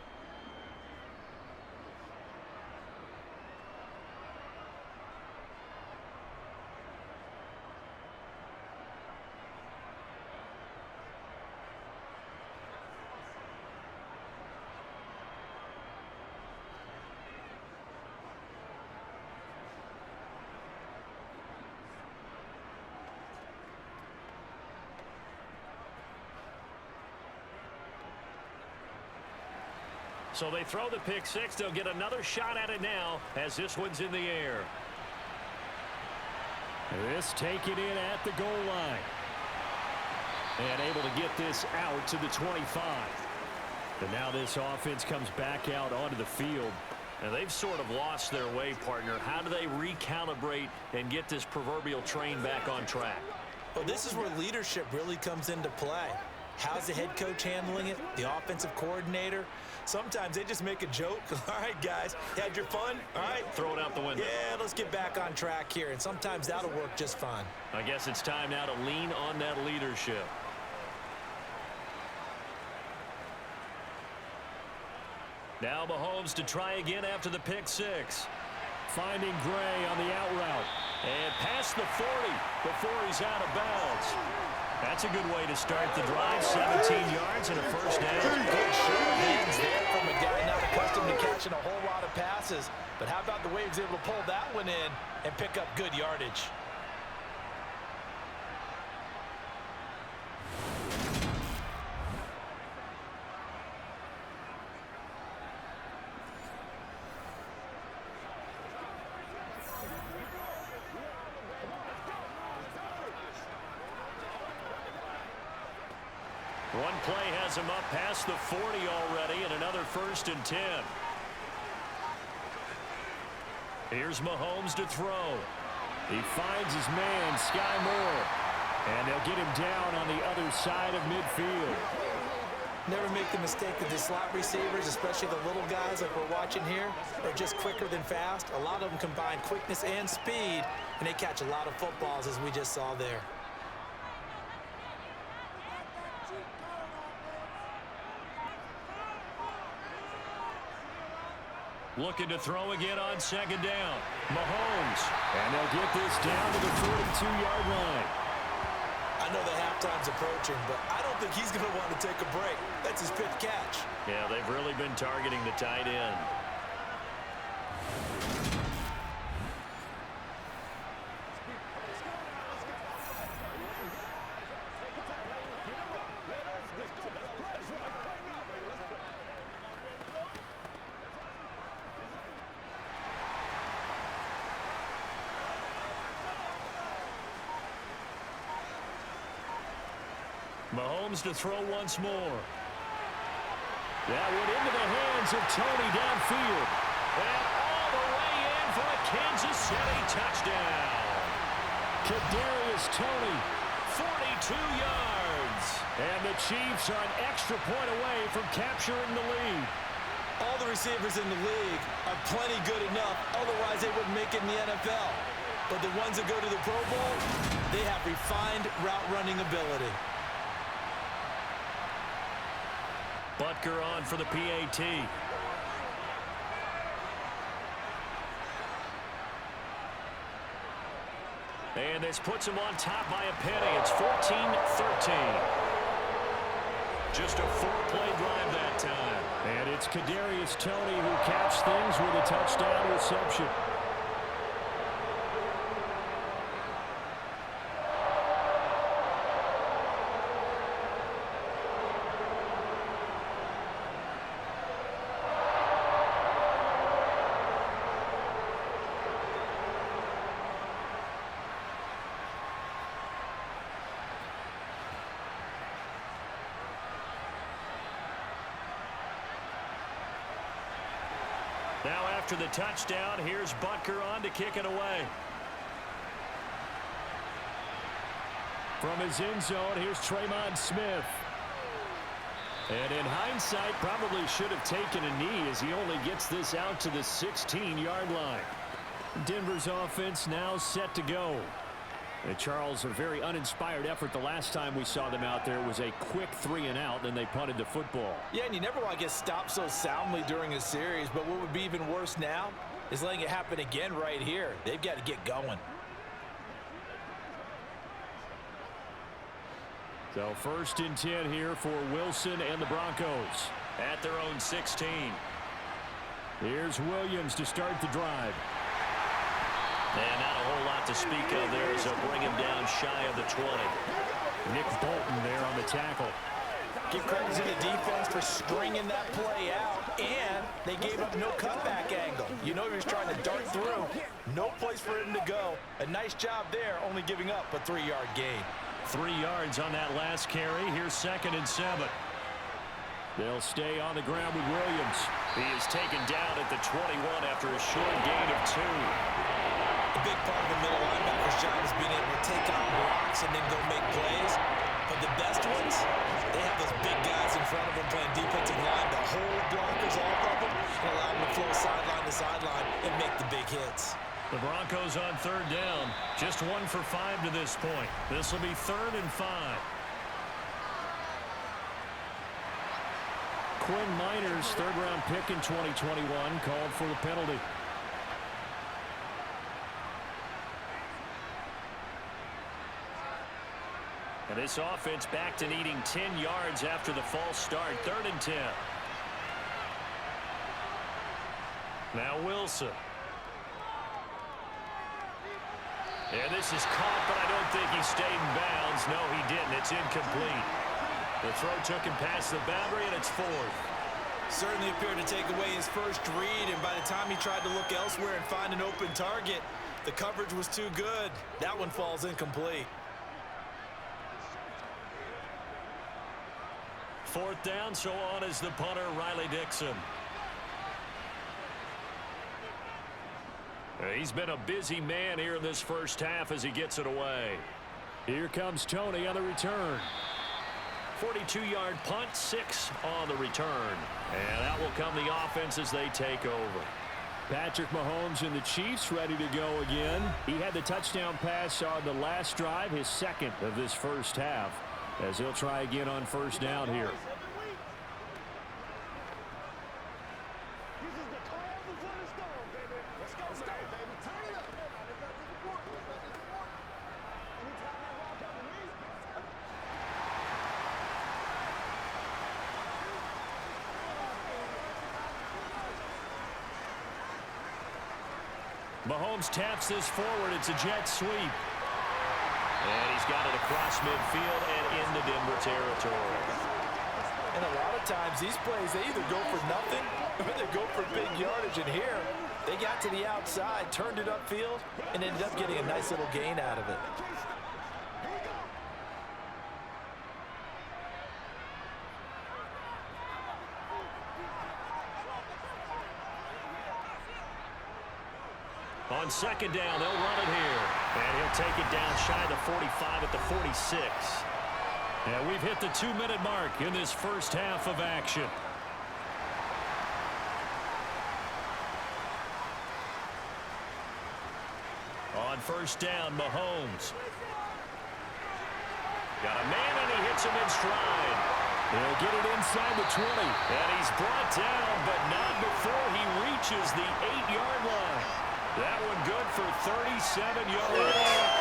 Speaker 2: So they throw the pick six. They'll get another shot at it now as this one's in the air.
Speaker 4: This taken in at the goal line. And able to get this out to the 25. And now this offense comes back out onto the field.
Speaker 2: And they've sort of lost their way, partner. How do they recalibrate and get this proverbial train back on track?
Speaker 3: Well, this is where leadership really comes into play. How's the head coach handling it? The offensive coordinator? Sometimes they just make a joke. All right, guys, had your fun? All right.
Speaker 2: Throw it out the window.
Speaker 3: Yeah, let's get back on track here. And sometimes that'll work just fine.
Speaker 2: I guess it's time now to lean on that leadership. Now Mahomes to try again after the pick six.
Speaker 4: Finding Gray on the out route.
Speaker 2: And past the 40 before he's out of bounds. That's a good way to start the drive. 17 yards and a first down.
Speaker 3: Good show of hands there from a guy not accustomed to catching a whole lot of passes. But how about the way he was able to pull that one in and pick up good yardage?
Speaker 2: One play has him up past the 40 already, and another 1st and 10. Here's Mahomes to throw.
Speaker 4: He finds his man, Sky Moore. And they'll get him down on the other side of midfield.
Speaker 3: Never make the mistake that the slot receivers, especially the little guys like we're watching here, are just quicker than fast. A lot of them combine quickness and speed, and they catch a lot of footballs, as we just saw there.
Speaker 2: Looking to throw again on 2nd down. Mahomes.
Speaker 4: And they'll get this down to the 42-yard line.
Speaker 3: I know the halftime's approaching, but I don't think he's going to want to take a break. That's his 5th catch.
Speaker 2: Yeah, they've really been targeting the tight end. Mahomes to throw once more.
Speaker 4: That went into the hands of Tony downfield.
Speaker 2: And all the way in for a Kansas City touchdown.
Speaker 4: Kadarius Toney.
Speaker 2: 42 yards.
Speaker 4: And the Chiefs are an extra point away from capturing the lead.
Speaker 3: All the receivers in the league are plenty good enough. Otherwise, they wouldn't make it in the NFL. But the ones that go to the Pro Bowl, they have refined route running ability.
Speaker 2: Butker on for the PAT. And this puts him on top by a penny. It's 14-13. Just a 4-play drive that time.
Speaker 4: And it's Kadarius Toney who caps things with a touchdown reception.
Speaker 2: Now after the touchdown, here's Butker on to kick it away.
Speaker 4: From his end zone, here's Traymon Smith.
Speaker 2: And in hindsight, probably should have taken a knee as he only gets this out to the 16-yard line. Denver's offense now set to go. And Charles, a very uninspired effort the last time we saw them out there was a quick 3-and-out, then they punted the football.
Speaker 3: Yeah, and you never want to get stopped so soundly during a series, but what would be even worse now is letting it happen again right here. They've got to get going.
Speaker 2: So 1st and 10 here for Wilson and the Broncos at their own 16. Here's Williams to start the drive.
Speaker 4: And not a whole lot to speak of there, so bring him down shy of the 20.
Speaker 2: Nick Bolton there on the tackle.
Speaker 3: Give credit to the defense for stringing that play out, and they gave up no cutback angle. You know he was trying to dart through. No place for him to go. A nice job there, only giving up a 3-yard gain.
Speaker 2: 3 yards on that last carry. Here's 2nd and 7. They'll stay on the ground with Williams.
Speaker 4: He is taken down at the 21 after a short gain of 2.
Speaker 3: A big part of the middle linebacker's job is being able to take on blocks and then go make plays. But the best ones, they have those big guys in front of them playing defensive line to hold blockers off of them and allow them to flow sideline to sideline and make the big hits.
Speaker 2: The Broncos on 3rd down. Just 1 for 5 to this point. This will be 3rd and 5. Quinn Miners, 3rd-round pick in 2021, called for the penalty. And this offense back to needing 10 yards after the false start. 3rd and 10. Now Wilson. And this is caught, but I don't think he stayed in bounds. No, he didn't. It's incomplete. The throw took him past the boundary, and it's 4th.
Speaker 3: Certainly appeared to take away his first read, and by the time he tried to look elsewhere and find an open target, the coverage was too good. That one falls incomplete.
Speaker 2: 4th down, so on is the punter, Riley Dixon. He's been a busy man here in this first half as he gets it away. Here comes Tony on the return. 42-yard punt, 6 on the return. And that will come the offense as they take over. Patrick Mahomes and the Chiefs ready to go again. He had the touchdown pass on the last drive, his 2nd of this first half, as he'll try again on 1st down here. Mahomes taps this forward. It's a jet sweep. And he's got it across midfield and into Denver territory.
Speaker 3: And a lot of times these plays, they either go for nothing or they go for big yardage. And here, they got to the outside, turned it upfield, and ended up getting a nice little gain out of it.
Speaker 2: On 2nd down, they'll run it here. And he'll take it down shy of the 45 at the 46. And we've hit the 2-minute mark in this first half of action. On 1st down, Mahomes. Got a man, and he hits him in stride. He'll get it inside the 20. And he's brought down, but not before he reaches the 8-yard line. That one good for 37 yards.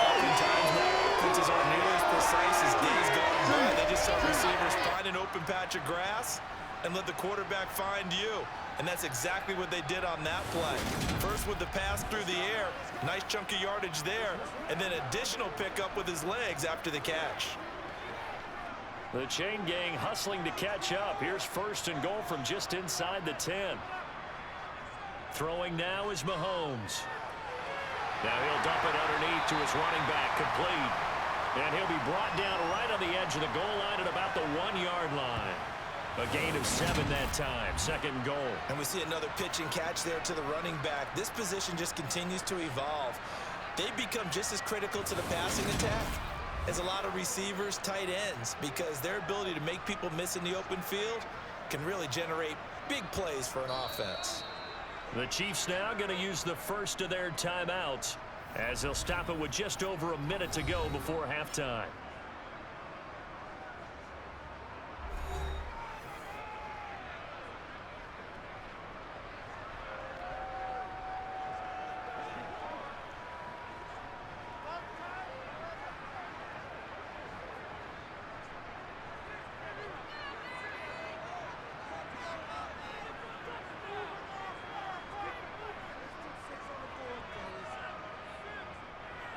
Speaker 3: Oftentimes, offenses aren't nearly as precise as days gone by. They just saw receivers find an open patch of grass and let the quarterback find you. And that's exactly what they did on that play. First with the pass through the air, nice chunk of yardage there, and then additional pickup with his legs after the catch.
Speaker 2: The chain gang hustling to catch up. Here's 1st and goal from just inside the 10. Throwing now is Mahomes. Now he'll dump it underneath to his running back, complete. And he'll be brought down right on the edge of the goal line at about the 1-yard line. A gain of 7 that time, 2nd and goal.
Speaker 3: And we see another pitch and catch there to the running back. This position just continues to evolve. They become just as critical to the passing attack is a lot of receivers, tight ends, because their ability to make people miss in the open field can really generate big plays for an offense.
Speaker 2: The Chiefs now going to use the first of their timeouts as they'll stop it with just over a minute to go before halftime.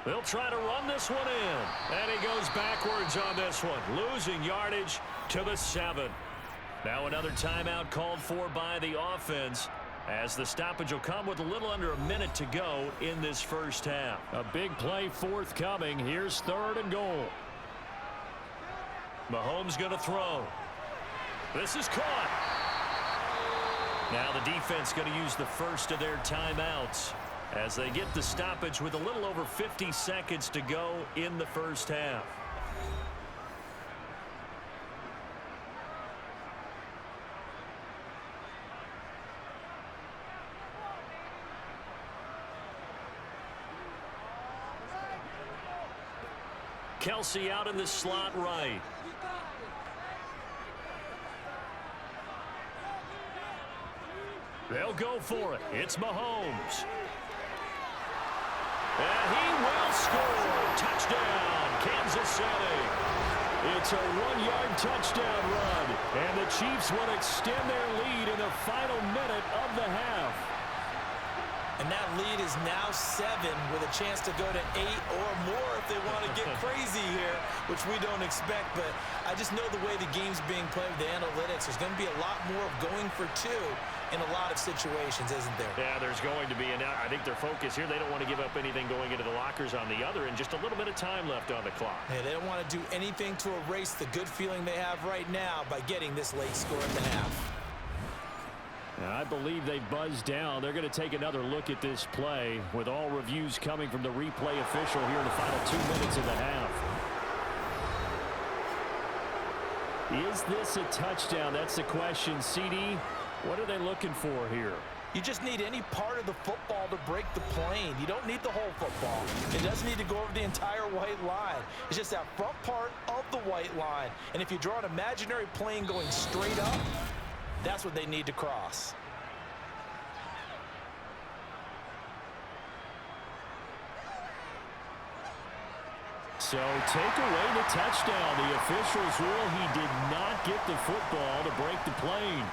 Speaker 2: They'll try to run this one in. And he goes backwards on this one, losing yardage to the 7. Now another timeout called for by the offense as the stoppage will come with a little under a minute to go in this first half.
Speaker 4: A big play forthcoming. Here's 3rd and goal.
Speaker 2: Mahomes going to throw. This is caught. Now the defense going to use the first of their timeouts as they get the stoppage with a little over 50 seconds to go in the first half. Kelsey out in the slot right. They'll go for it. It's Mahomes. And he will score. Touchdown, Kansas City. It's a 1-yard touchdown run. And the Chiefs will extend their lead in the final minute of the half.
Speaker 3: And that lead is now 7 with a chance to go to 8 or more if they want to get crazy here, which we don't expect. But I just know the way the game's being played with the analytics, there's going to be a lot more of going for 2 in a lot of situations, isn't there?
Speaker 2: Yeah, there's going to be. And I think their focus here, they don't want to give up anything going into the lockers on the other, and just a little bit of time left on the clock.
Speaker 3: Yeah, they don't want to do anything to erase the good feeling they have right now by getting this late score in the half.
Speaker 4: I believe they buzzed down. They're going to take another look at this play with all reviews coming from the replay official here in the final 2 minutes of the half. Is this a touchdown? That's the question. CD, what are they looking for here?
Speaker 3: You just need any part of the football to break the plane. You don't need the whole football. It doesn't need to go over the entire white line. It's just that front part of the white line. And if you draw an imaginary plane going straight up, that's what they need to cross.
Speaker 4: So take away the touchdown. The officials rule he did not get the football to break the plane.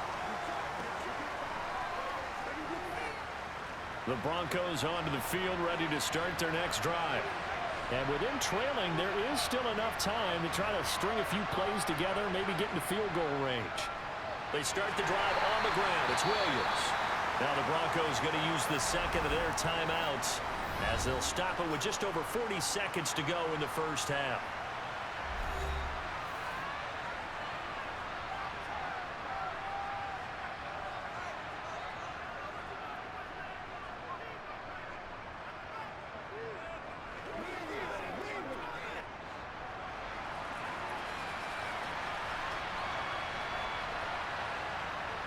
Speaker 4: The Broncos onto the field ready to start their next drive. And within trailing, there is still enough time to try to string a few plays together, maybe get into field goal range.
Speaker 2: They start the drive on the ground. It's Williams. Now the Broncos going to use the second of their timeouts as they'll stop it with just over 40 seconds to go in the first half.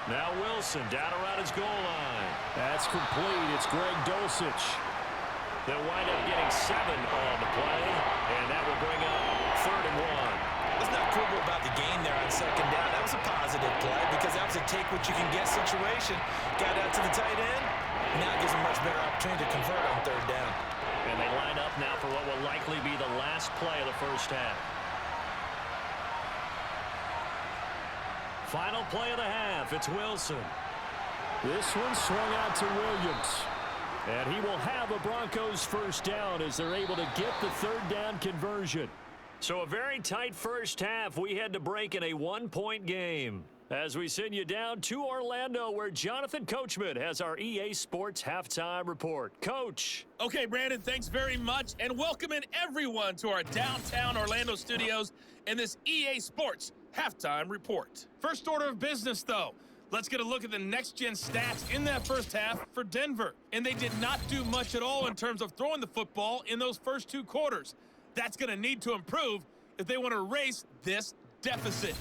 Speaker 2: Now Wilson down around his goal line.
Speaker 4: That's complete. It's Greg Dulcich.
Speaker 2: They'll wind up getting 7 on the play, and that will bring up 3rd and 1.
Speaker 3: What's not cool about the gain there on second down? That was a positive play because that was a take-what-you-can-get situation. Got out to the tight end. Now it gives them much better opportunity to convert on 3rd down.
Speaker 2: And they line up now for what will likely be the last play of the first half. Final play of the half. It's Wilson.
Speaker 4: This one swung out to Williams. And he will have a Broncos first down as they're able to get the 3rd down conversion.
Speaker 2: So a very tight first half. We had to break in a 1-point game. As we send you down to Orlando, where Jonathan Coachman has our EA Sports Halftime Report. Coach.
Speaker 5: Okay, Brandon, thanks very much. And welcoming everyone to our downtown Orlando studios in this EA Sports Halftime Report. First order of business, though. Let's get a look at the next-gen stats in that first half for Denver. And they did not do much at all in terms of throwing the football in those first 2 quarters. That's going to need to improve if they want to erase this deficit.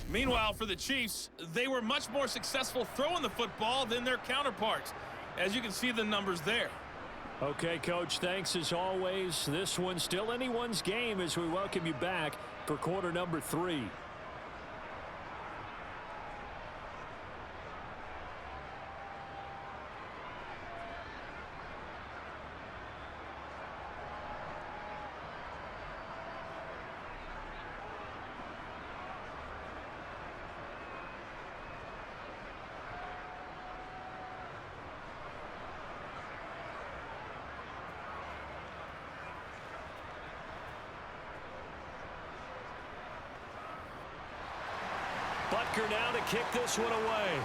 Speaker 5: Meanwhile, for the Chiefs, they were much more successful throwing the football than their counterparts, as you can see the numbers there.
Speaker 4: Okay, Coach, thanks as always. This one's still anyone's game as we welcome you back for quarter number 3. Butker now to kick this one away.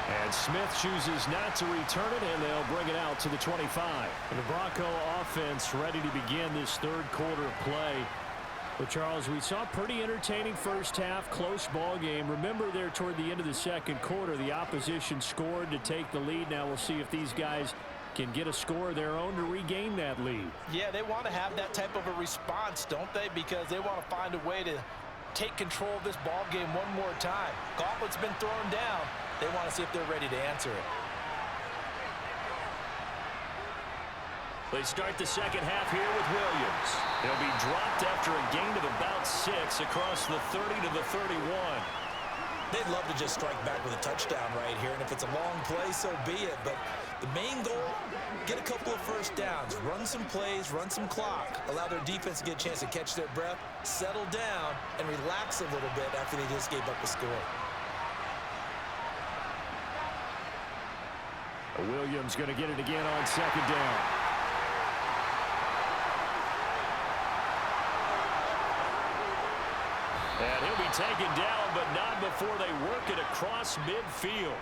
Speaker 4: And Smith chooses not to return it, and they'll bring it out to the 25. And the Bronco offense ready to begin this third quarter of play. But, Charles, we saw a pretty entertaining first half, close ball game. Remember there toward the end of the second quarter, the opposition scored to take the lead. Now we'll see if these guys can get a score of their own to regain that lead.
Speaker 3: Yeah, they want to have that type of a response, don't they? Because they want to find a way to take control of this ball game one more time. Gauntlet's been thrown down. They want to see if they're ready to answer it.
Speaker 2: They start the second half here with Williams. He'll be dropped after a gain of about 6 across the 30 to the 31.
Speaker 3: They'd love to just strike back with a touchdown right here, and if it's a long play, so be it. But the main goal, get a couple of first downs, run some plays, run some clock, allow their defense to get a chance to catch their breath, settle down, and relax a little bit after they just gave up a score.
Speaker 4: Williams going to get it again on second down.
Speaker 2: And he'll be taken down, but not before they work it across midfield.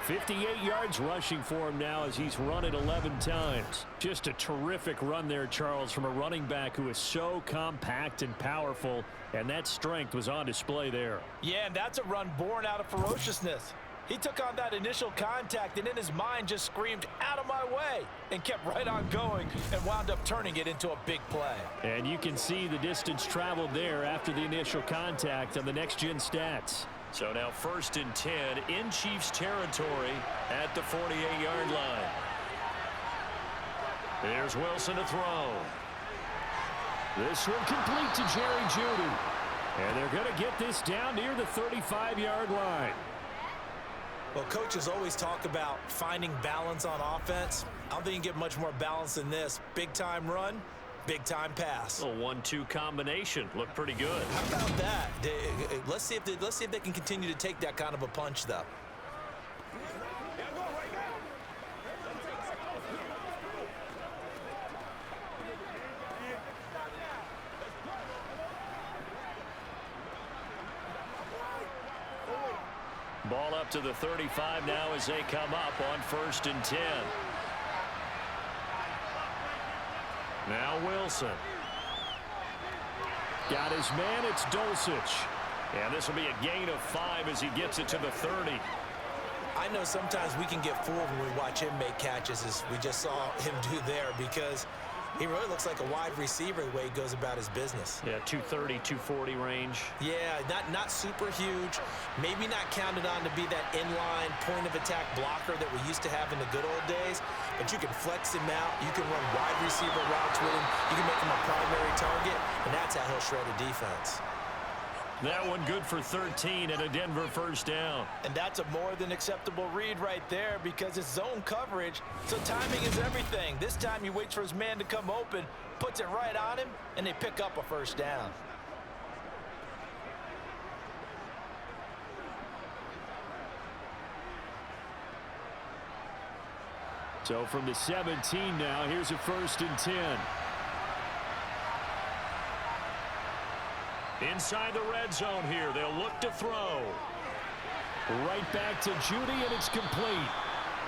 Speaker 4: 58 yards rushing for him now as he's run it 11 times. Just a terrific run there, Charles, from a running back who is so compact and powerful, and that strength was on display there.
Speaker 3: Yeah, and that's a run born out of ferociousness. He took on that initial contact and in his mind just screamed, "Out of my way," and kept right on going and wound up turning it into a big play.
Speaker 4: And you can see the distance traveled there after the initial contact on the next-gen stats.
Speaker 2: So now 1st and 10 in Chiefs territory at the 48-yard line. Here's Wilson to throw.
Speaker 4: This one complete to Jerry Jeudy. And they're going to get this down near the 35-yard line.
Speaker 3: Well, coaches always talk about finding balance on offense. I don't think you can get much more balance than this. Big-time run, big-time pass.
Speaker 2: A 1-2 combination. Looked pretty good.
Speaker 3: How about that? Let's see if they can continue to take that kind of a punch, though.
Speaker 2: Ball up to the 35 now as they come up on 1st and 10. Now Wilson.
Speaker 4: Got his man, it's Dulcich.
Speaker 2: And this will be a gain of 5 as he gets it to the 30.
Speaker 3: I know sometimes we can get fooled when we watch him make catches, as we just saw him do there, because he really looks like a wide receiver the way he goes about his business.
Speaker 2: Yeah, 230, 240 range.
Speaker 3: Yeah, not super huge. Maybe not counted on to be that inline point-of-attack blocker that we used to have in the good old days, but you can flex him out. You can run wide receiver routes with him. You can make him a primary target, and that's how he'll shred a defense.
Speaker 2: That one good for 13 and a Denver 1st down.
Speaker 3: And that's a more than acceptable read right there because it's zone coverage, so timing is everything. This time he waits for his man to come open, puts it right on him, and they pick up a 1st down.
Speaker 4: So from the 17 now, here's a 1st and 10.
Speaker 2: Inside the red zone here, they'll look to throw.
Speaker 4: Right back to Jeudy, and it's complete.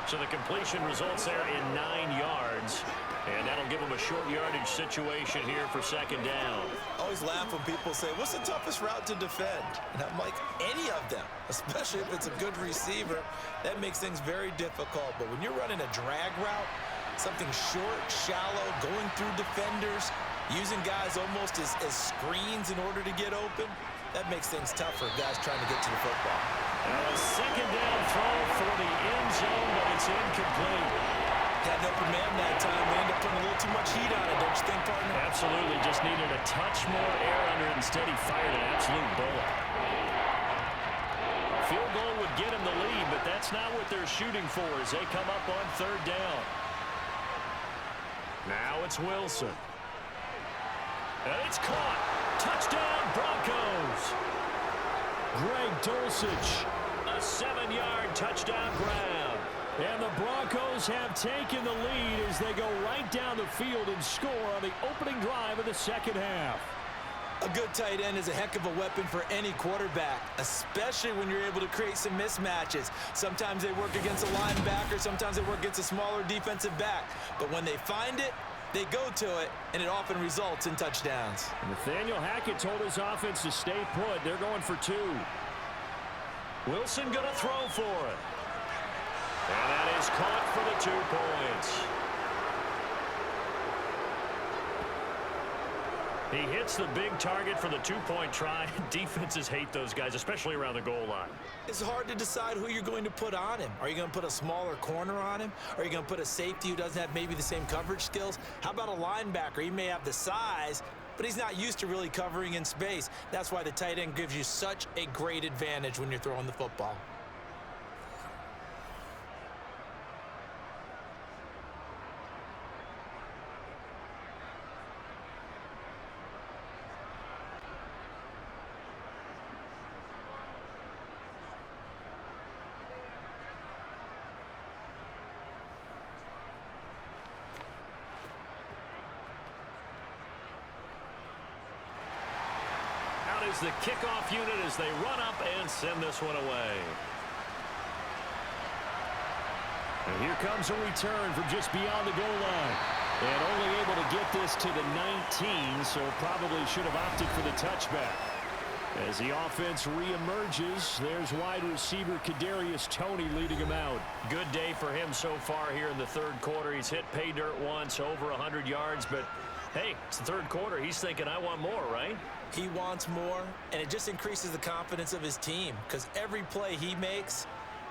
Speaker 2: So the completion results there in 9 yards. And that'll give them a short yardage situation here for second down.
Speaker 3: I always laugh when people say, what's the toughest route to defend? And I'm like, any of them, especially if it's a good receiver. That makes things very difficult. But when you're running a drag route, something short, shallow, going through defenders, using guys almost as screens in order to get open, that makes things tough for guys trying to get to the football.
Speaker 2: A second down throw for the end zone, but it's incomplete.
Speaker 3: Had an open man that time. They end up putting a little too much heat on it, don't you think, partner?
Speaker 2: Absolutely. Just needed a touch more air under it. Instead, he fired an absolute bullet. Field goal would get him the lead, but that's not what they're shooting for as they come up on third down. Now it's Wilson. And it's caught. Touchdown, Broncos.
Speaker 4: Greg Dulcich.
Speaker 2: A 7-yard touchdown grab.
Speaker 4: And the Broncos have taken the lead as they go right down the field and score on the opening drive of the second half.
Speaker 3: A good tight end is a heck of a weapon for any quarterback, especially when you're able to create some mismatches. Sometimes they work against a linebacker, sometimes they work against a smaller defensive back. But when they find it, they go to it, and it often results in touchdowns.
Speaker 4: Nathaniel Hackett told his offense to stay put. They're going for 2.
Speaker 2: Wilson going to throw for it. And that is caught for the 2 points. He hits the big target for the 2-point try. Defenses hate those guys, especially around the goal line.
Speaker 3: It's hard to decide who you're going to put on him. Are you going to put a smaller corner on him? Are you going to put a safety who doesn't have maybe the same coverage skills? How about a linebacker? He may have the size, but he's not used to really covering in space. That's why the tight end gives you such a great advantage when you're throwing the football.
Speaker 2: Is the kickoff unit as they run up and send this one away.
Speaker 4: And here comes a return from just beyond the goal line. And only able to get this to the 19, so probably should have opted for the touchback. As the offense reemerges, there's wide receiver Kadarius Toney leading him out.
Speaker 2: Good day for him so far here in the third quarter. He's hit pay dirt once, over 100 yards, but hey, it's the third quarter. He's thinking, I want more, right?
Speaker 3: He wants more, and it just increases the confidence of his team because every play he makes,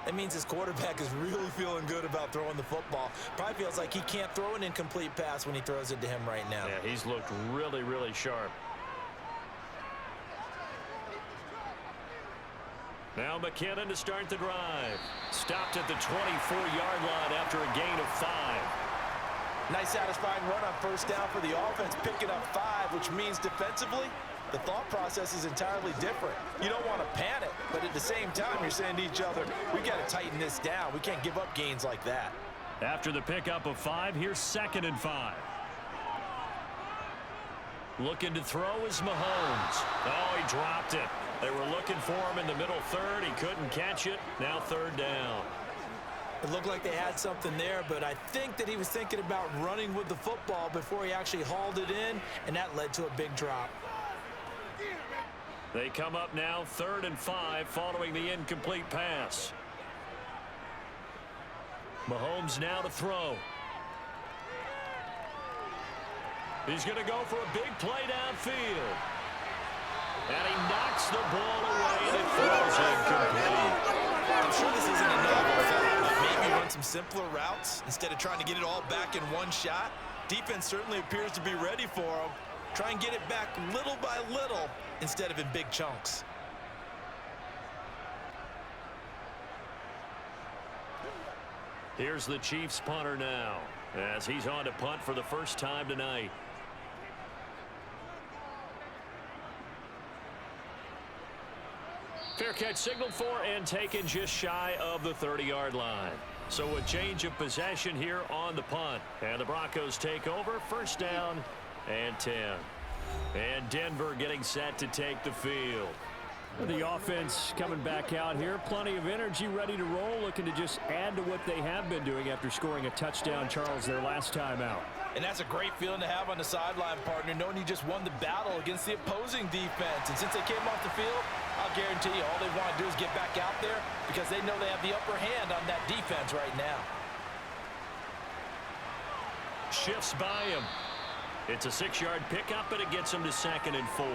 Speaker 3: that means his quarterback is really feeling good about throwing the football. Probably feels like he can't throw an incomplete pass when he throws it to him right now.
Speaker 2: Yeah, he's looked really, really sharp. Now McKinnon to start the drive. Stopped at the 24-yard line after a gain of 5.
Speaker 3: Nice satisfying run on first down for the offense, picking up 5, which means defensively, the thought process is entirely different. You don't want to panic, but at the same time, you're saying to each other, we got to tighten this down. We can't give up gains like that.
Speaker 2: After the pickup of 5, here's 2nd and 5. Looking to throw is Mahomes. Oh, he dropped it. They were looking for him in the middle third. He couldn't catch it. Now third down.
Speaker 3: It looked like they had something there, but I think that he was thinking about running with the football before he actually hauled it in, and that led to a big drop.
Speaker 2: They come up now 3rd and 5 following the incomplete pass. Mahomes now to throw. He's going to go for a big play downfield. And he knocks the ball away and it throws incomplete.
Speaker 3: I'm sure this isn't a novel thing, but maybe run some simpler routes instead of trying to get it all back in one shot. Defense certainly appears to be ready for him. Try and get it back little by little instead of in big chunks.
Speaker 2: Here's the Chiefs punter now as he's on to punt for the first time tonight. Fair catch signaled for and taken just shy of the 30-yard line. So a change of possession here on the punt. And the Broncos take over, first down and 10. And Denver getting set to take the field.
Speaker 4: The offense coming back out here. Plenty of energy, ready to roll, looking to just add to what they have been doing after scoring a touchdown, Charles, their last time out.
Speaker 3: And that's a great feeling to have on the sideline, partner, knowing you just won the battle against the opposing defense. And since they came off the field, I'll guarantee you all they want to do is get back out there because they know they have the upper hand on that defense right now.
Speaker 2: Shifts by him. It's a 6-yard pickup, and it gets him to 2nd and 4.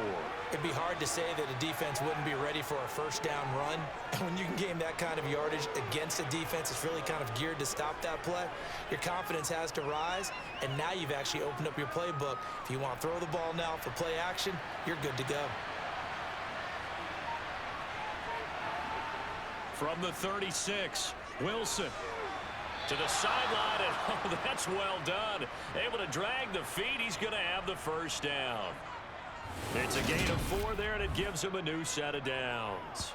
Speaker 3: It'd be hard to say that a defense wouldn't be ready for a first down run. And when you can gain that kind of yardage against a defense that's really kind of geared to stop that play, your confidence has to rise, and now you've actually opened up your playbook. If you want to throw the ball now for play action, you're good to go.
Speaker 2: From the 36, Wilson to the sideline, and oh, that's well done. Able to drag the feet. He's going to have the first down. It's a gain of 4 there, and it gives him a new set of downs.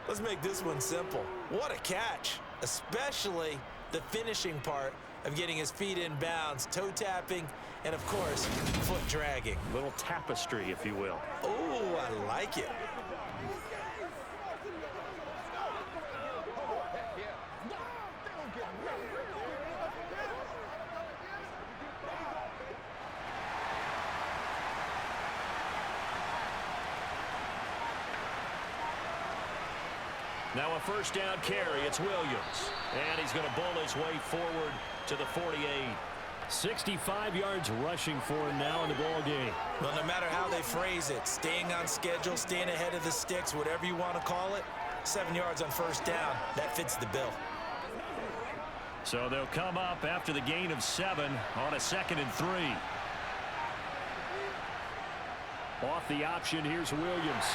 Speaker 3: Let's make this one simple. What a catch, especially the finishing part of getting his feet in bounds, toe tapping, and of course, foot dragging.
Speaker 2: Little tapestry, if you will.
Speaker 3: Oh, I like it.
Speaker 2: Now a first down carry. It's Williams. And he's going to bowl his way forward to the 48.
Speaker 4: 65 yards rushing for him now in the ball game.
Speaker 3: Well, no matter how they phrase it, staying on schedule, staying ahead of the sticks, whatever you want to call it, 7 yards on first down, that fits the bill.
Speaker 2: So they'll come up after the gain of 7 on a 2nd and 3.
Speaker 4: Off the option, here's Williams.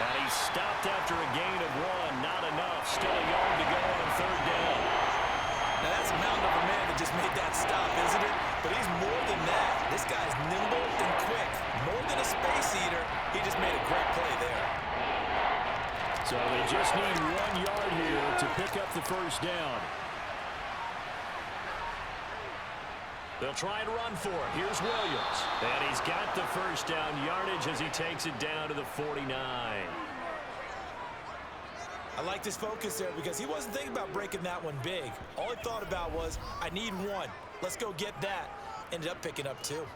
Speaker 2: And he's stopped after a gain of 1. Not enough. Still a yard to go on 3rd down.
Speaker 3: Now that's a mountain of a man that just made that stop, isn't it? But he's more than that. This guy's nimble and quick. More than a space eater. He just made a great play there.
Speaker 4: So they just need 1 yard here to pick up the first down.
Speaker 2: They'll try and run for it. Here's Williams. And he's got the first down yardage as he takes it down to the 49.
Speaker 3: I like this focus there because he wasn't thinking about breaking that one big. All he thought about was, I need 1. Let's go get that. Ended up picking up 2.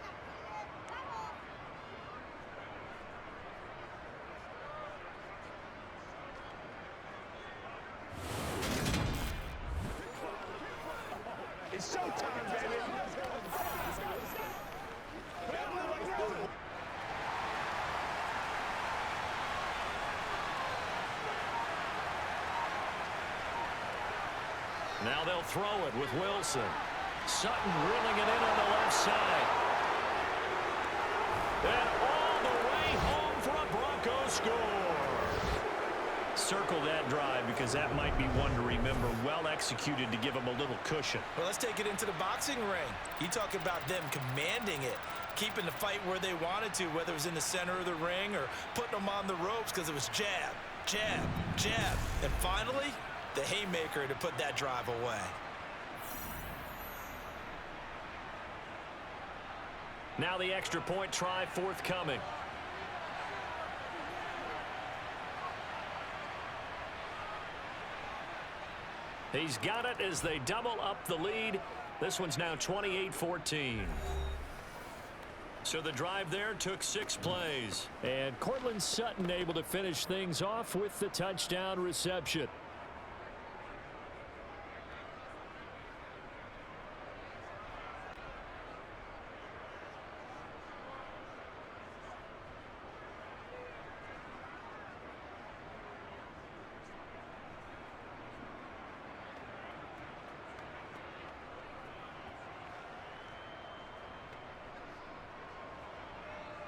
Speaker 6: It's showtime, baby.
Speaker 2: Now they'll throw it with Wilson. Sutton reeling it in on the left side. And all the way home for a Broncos score. Circle that drive because that might be one to remember. Well executed to give them a little cushion.
Speaker 3: Well, let's take it into the boxing ring. You talk about them commanding it, keeping the fight where they wanted to, whether it was in the center of the ring or putting them on the ropes because it was jab, jab, jab. And finally, the haymaker to put that drive away.
Speaker 2: Now the extra point try forthcoming. He's got it as they double up the lead. This one's now 28-14. So the drive there took 6 plays.
Speaker 4: And Cortland Sutton able to finish things off with the touchdown reception.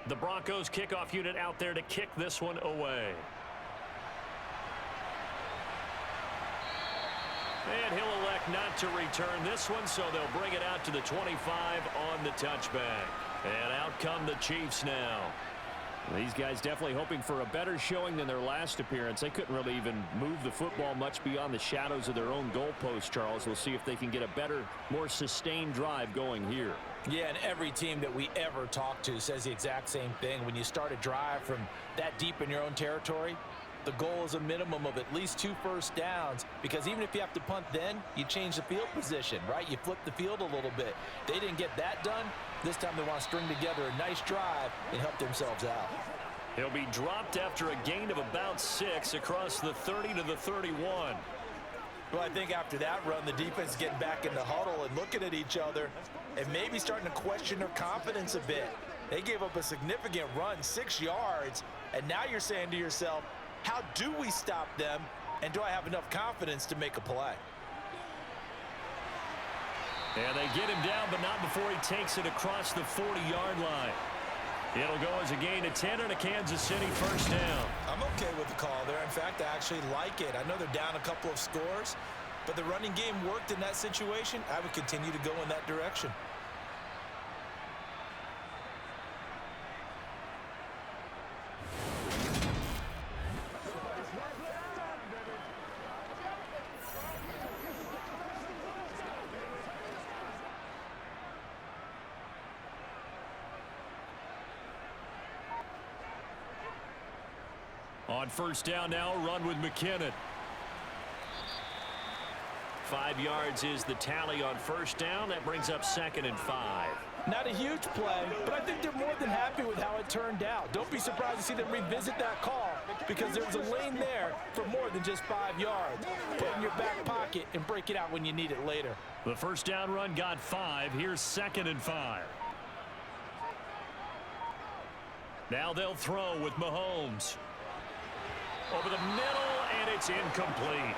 Speaker 2: The Broncos kickoff unit out there to kick this one away. And he'll elect not to return this one, so they'll bring it out to the 25 on the touchback. And out come the Chiefs now.
Speaker 4: These guys definitely hoping for a better showing than their last appearance. They couldn't really even move the football much beyond the shadows of their own goalpost, Charles. We'll see if they can get a better, more sustained drive going here.
Speaker 3: Yeah, and every team that we ever talk to says the exact same thing. When you start a drive from that deep in your own territory, The goal is a minimum of at least 2 first downs, because even if you have to punt then, you change the field position, right? You flip the field a little bit. They didn't get that done. This time they want to string together a nice drive and help themselves out.
Speaker 2: He'll be dropped after a gain of about 6 across the 30 to the 31.
Speaker 3: Well, I think after that run, the defense is getting back in the huddle and looking at each other and maybe starting to question their confidence a bit. They gave up a significant run, 6 yards, and now you're saying to yourself, how do we stop them, and do I have enough confidence to make a play?
Speaker 2: And they get him down, but not before he takes it across the 40-yard line. It'll go as a gain of 10 and a Kansas City first down.
Speaker 3: I'm okay with the call there. In fact, I actually like it. I know they're down a couple of scores, but the running game worked in that situation. I would continue to go in that direction.
Speaker 2: On first down now, run with McKinnon. 5 yards is the tally on first down. That brings up 2nd and 5.
Speaker 3: Not a huge play, but I think they're more than happy with how it turned out. Don't be surprised to see them revisit that call, because there was a lane there for more than just 5 yards. Put it in your back pocket and break it out when you need it later.
Speaker 2: The first down run got 5. Here's 2nd and 5. Now they'll throw with Mahomes. Over the middle, and it's incomplete.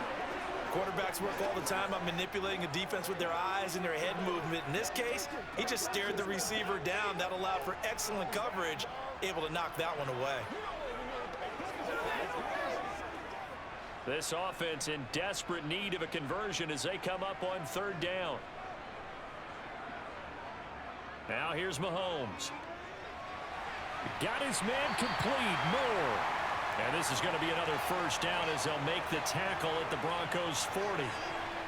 Speaker 3: Quarterbacks work all the time on manipulating a defense with their eyes and their head movement. In this case, he just stared the receiver down. That allowed for excellent coverage, able to knock that one away.
Speaker 2: This offense in desperate need of a conversion as they come up on 3rd down. Now here's Mahomes. Got his man complete. Moore. And this is going to be another first down as they'll make the tackle at the Broncos 40.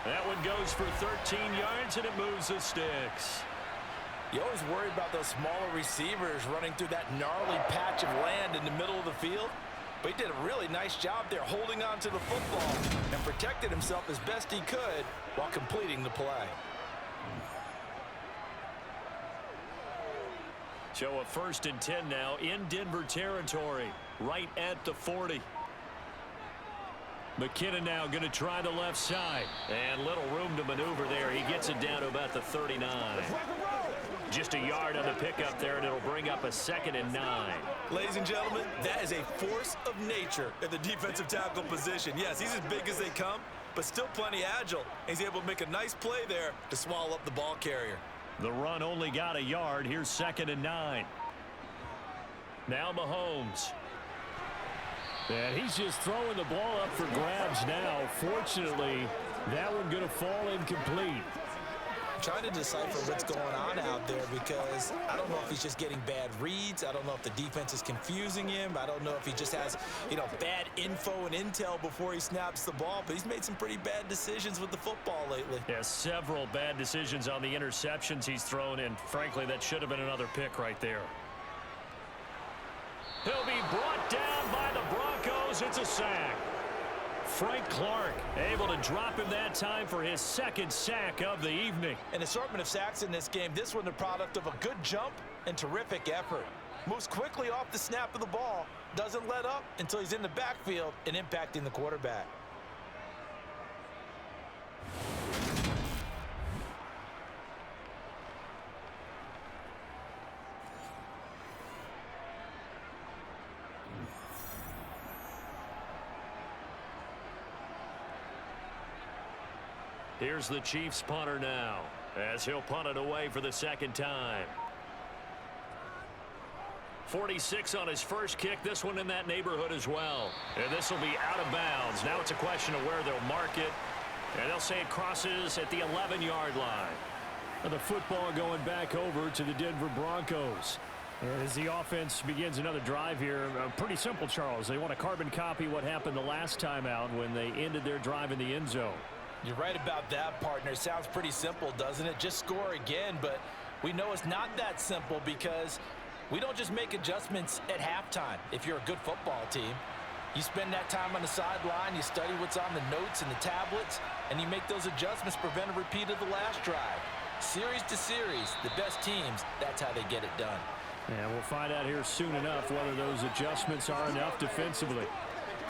Speaker 2: That one goes for 13 yards, and it moves the sticks.
Speaker 3: You always worry about those smaller receivers running through that gnarly patch of land in the middle of the field. But he did a really nice job there holding on to the football and protected himself as best he could while completing the play.
Speaker 2: So a 1st and 10 now in Denver territory, right at the 40. McKinnon now going to try the left side. And little room to maneuver there. He gets it down to about the 39. Just a yard on the pickup there, and it'll bring up a 2nd and 9.
Speaker 3: Ladies and gentlemen, that is a force of nature at the defensive tackle position. Yes, he's as big as they come, but still plenty agile. He's able to make a nice play there to swallow up the ball carrier.
Speaker 2: The run only got a yard. Here's 2nd and 9. Now Mahomes.
Speaker 4: And he's just throwing the ball up for grabs now. Fortunately, that one going to fall incomplete.
Speaker 3: I'm trying to decipher what's going on out there, because I don't know if he's just getting bad reads. I don't know if the defense is confusing him. I don't know if he just has, bad info and intel before he snaps the ball. But he's made some pretty bad decisions with the football lately.
Speaker 2: Yeah, several bad decisions on the interceptions he's thrown, and frankly, that should have been another pick right there. He'll be brought down by the Broncos. It's a sack. Frank Clark able to drop him that time for his 2nd sack of the evening.
Speaker 3: An assortment of sacks in this game. This one the product of a good jump and terrific effort. Moves quickly off the snap of the ball. Doesn't let up until he's in the backfield and impacting the quarterback.
Speaker 2: Here's the Chiefs punter now, as he'll punt it away for the 2nd time. 46 on his first kick. This one in that neighborhood as well. And this will be out of bounds. Now it's a question of where they'll mark it. And they'll say it crosses at the 11-yard line.
Speaker 4: And the football going back over to the Denver Broncos. And as the offense begins another drive here, pretty simple, Charles. They want to carbon copy what happened the last time out when they ended their drive in the end zone.
Speaker 3: You're right about that, partner. Sounds pretty simple, doesn't it? Just score again, but we know it's not that simple, because we don't just make adjustments at halftime if you're a good football team. You spend that time on the sideline, you study what's on the notes and the tablets, and you make those adjustments to prevent a repeat of the last drive. Series to series, the best teams, that's how they get it done.
Speaker 4: And we'll find out here soon enough whether those adjustments are enough defensively.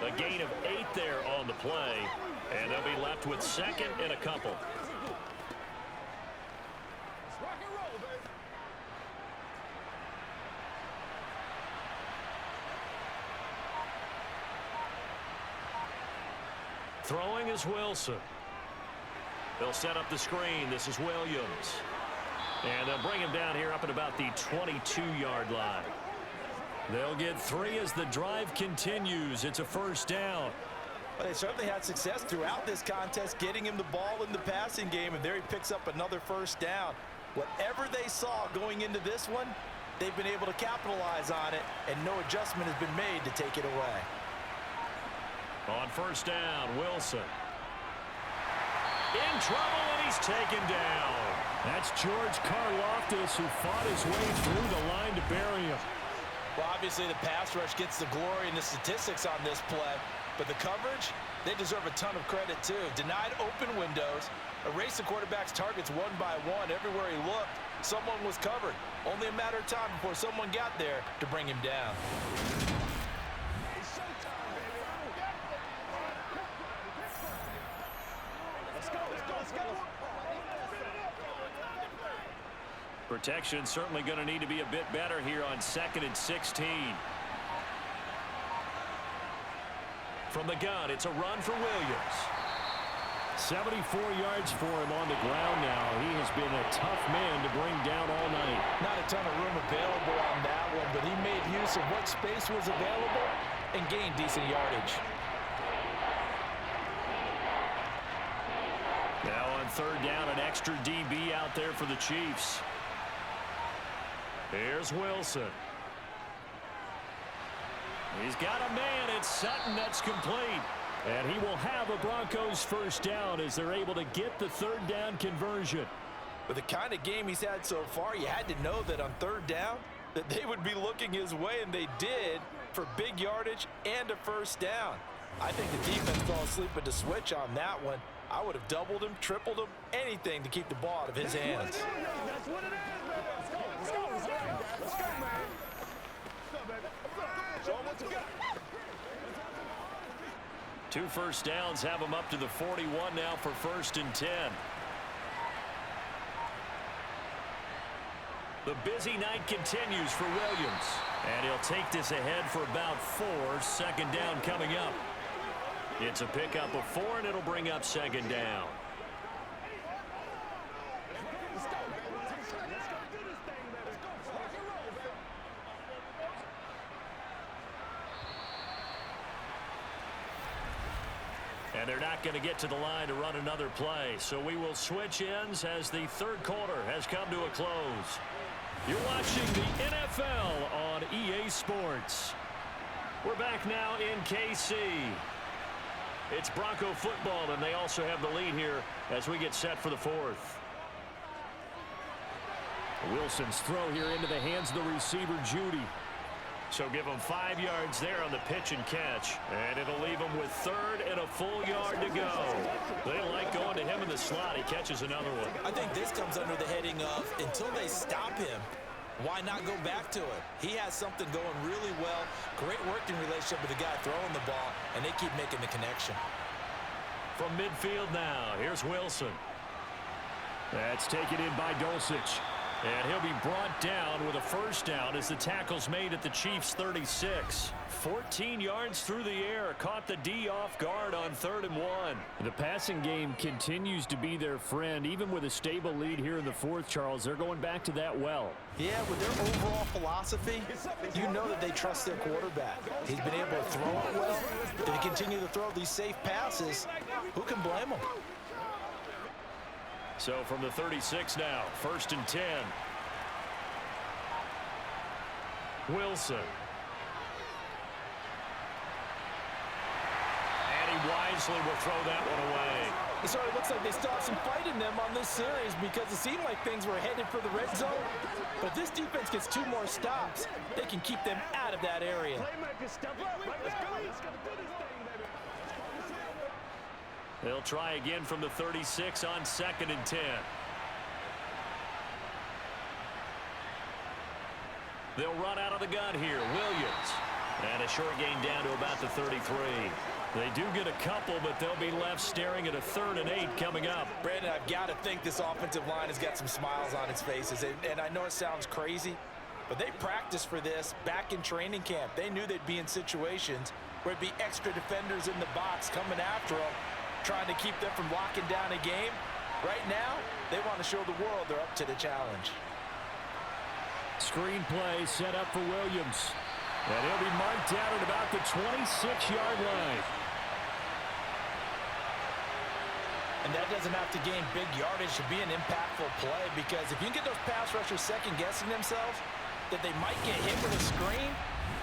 Speaker 2: A gain of 8 there on the play, and they'll be left with second and a couple. Throwing is Wilson. They'll set up the screen. This is Williams. And they'll bring him down here up at about the 22-yard line. They'll get 3 as the drive continues. It's a first down.
Speaker 3: Well, they certainly had success throughout this contest getting him the ball in the passing game, and there he picks up another first down. Whatever they saw going into this one, they've been able to capitalize on it, and no adjustment has been made to take it away.
Speaker 2: On first down, Wilson. In trouble, and he's taken down.
Speaker 4: That's George Karlaftis, who fought his way through the line to bury him.
Speaker 3: Well, obviously the pass rush gets the glory and the statistics on this play, but the coverage, they deserve a ton of credit too. Denied open windows, erased the quarterback's targets one by one. Everywhere he looked, someone was covered. Only a matter of time before someone got there to bring him down.
Speaker 2: Protection certainly going to need to be a bit better here on 2nd and 16. From the gun, it's a run for Williams.
Speaker 4: 74 yards for him on the ground now. He has been a tough man to bring down all night.
Speaker 3: Not a ton of room available on that one, but he made use of what space was available and gained decent yardage.
Speaker 2: Now on 3rd down, an extra DB out there for the Chiefs. Here's Wilson. He's got a man. It's Sutton. That's complete.
Speaker 4: And he will have a Broncos first down as they're able to get the 3rd down conversion.
Speaker 3: With the kind of game he's had so far, you had to know that on 3rd down that they would be looking his way, and they did, for big yardage and a first down. I think the defense fell asleep at the switch on that one. I would have doubled him, tripled him, anything to keep the ball out of his hands.
Speaker 6: That's what it is, man. Let's go. Let's go. Let's go. Let's go, man. Let's go, baby. Show him what you got.
Speaker 2: 2 first downs have him up to the 41 now for 1st and 10. The busy night continues for Williams. And he'll take this ahead for about 4. 2nd down coming up. It's a pickup of 4, and it'll bring up 2nd down. And they're not going to get to the line to run another play. So we will switch ends as the 3rd quarter has come to a close. You're watching the NFL on EA Sports. We're back now in KC. It's Bronco football, and they also have the lead here as we get set for the 4th.
Speaker 4: Wilson's throw here into the hands of the receiver, Judy.
Speaker 2: So give them 5 yards there on the pitch and catch. And it'll leave them with 3rd and a full yard to go. They like going to him in the slot. He catches another one.
Speaker 3: I think this comes under the heading of, until they stop him, why not go back to it? He has something going really well. Great working relationship with the guy throwing the ball, and they keep making the connection.
Speaker 2: From midfield now, here's Wilson.
Speaker 4: That's taken in by Dulcich.
Speaker 2: And he'll be brought down with a first down as the tackle's made at the Chiefs' 36. 14 yards through the air. Caught the D off guard on 3rd and 1.
Speaker 4: The passing game continues to be their friend. Even with a stable lead here in the 4th, Charles, they're going back to that well.
Speaker 3: Yeah, with their overall philosophy, you know that they trust their quarterback. He's been able to throw it well. If they continue to throw these safe passes, who can blame them?
Speaker 2: So from the 36 now, 1st and 10. Wilson. And he wisely will throw that one away.
Speaker 3: It sort of looks like they still have some fight in them on this series because it seemed like things were headed for the red zone. But if this defense gets 2 more stops, they can keep them out of that area.
Speaker 6: Playmakers, step up. Let's go. Let's do this thing, baby.
Speaker 2: They'll try again from the 36 on 2nd and 10. They'll run out of the gun here. Williams. And a short gain down to about the 33. They do get a couple, but they'll be left staring at a 3rd and 8 coming up.
Speaker 3: Brandon, I've got to think this offensive line has got some smiles on its faces. And I know it sounds crazy, but they practiced for this back in training camp. They knew they'd be in situations where it'd be extra defenders in the box coming after them, trying to keep them from locking down a game. Right now, they want to show the world they're up to the challenge.
Speaker 4: Screen play set up for Williams. And he'll be marked down at about the 26-yard line.
Speaker 3: And that doesn't have to gain big yardage to be an impactful play, because if you can get those pass rushers second-guessing themselves that they might get hit with a screen,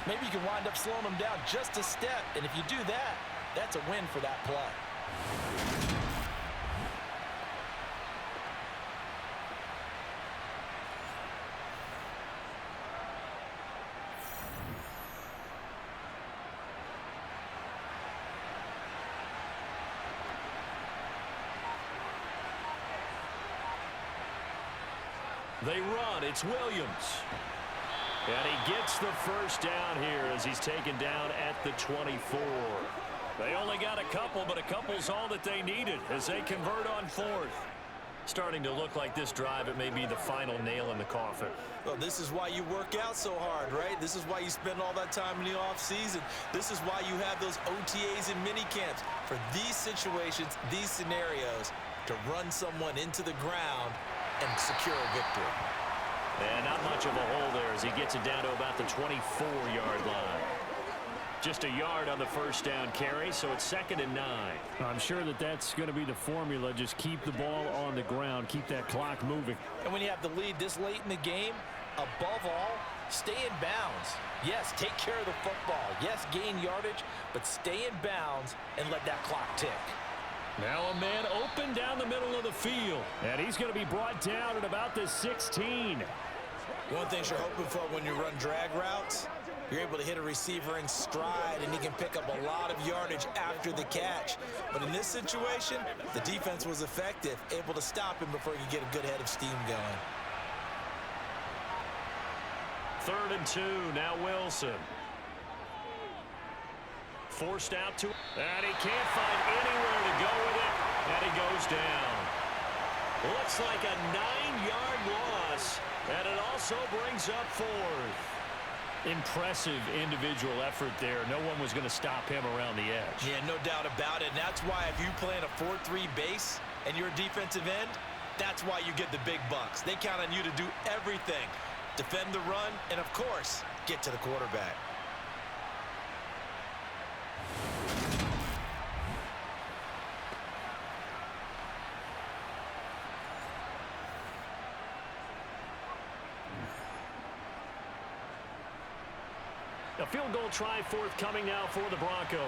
Speaker 3: maybe you can wind up slowing them down just a step. And if you do that, that's a win for that play.
Speaker 2: They run. It's Williams. And he gets the first down here as he's taken down at the 24. They only got a couple, but a couple's all that they needed as they convert on 4th. Starting to look like this drive, it may be the final nail in the coffin.
Speaker 3: Well, this is why you work out so hard, right? This is why you spend all that time in the offseason. This is why you have those OTAs and mini camps. For these situations, these scenarios, to run someone into the ground and secure a victory.
Speaker 2: And not much of a hole there as he gets it down to about the 24-yard line. Just a yard on the first down carry, so it's 2nd and 9.
Speaker 4: I'm sure that that's going to be the formula. Just keep the ball on the ground. Keep that clock moving.
Speaker 3: And when you have the lead this late in the game, above all, stay in bounds. Yes, take care of the football. Yes, gain yardage, but stay in bounds and let that clock tick.
Speaker 4: Now a man open down the middle of the field. And he's going to be brought down at about the 16.
Speaker 3: One thing you're hoping for when you run drag routes, you're able to hit a receiver in stride, and he can pick up a lot of yardage after the catch. But in this situation, the defense was effective, able to stop him before he could get a good head of steam going.
Speaker 2: 3rd and 2, now Wilson. Forced out to, and he can't find anywhere to go with it, and he goes down. Looks like a 9-yard loss, and it also brings up 4th.
Speaker 4: Impressive individual effort there. No one was going to stop him around the edge.
Speaker 3: Yeah, no doubt about it. And that's why if you play in a 4-3 base and you're a defensive end, that's why you get the big bucks. They count on you to do everything. Defend the run, and of course, get to the quarterback.
Speaker 2: A field goal try forthcoming now for the Broncos.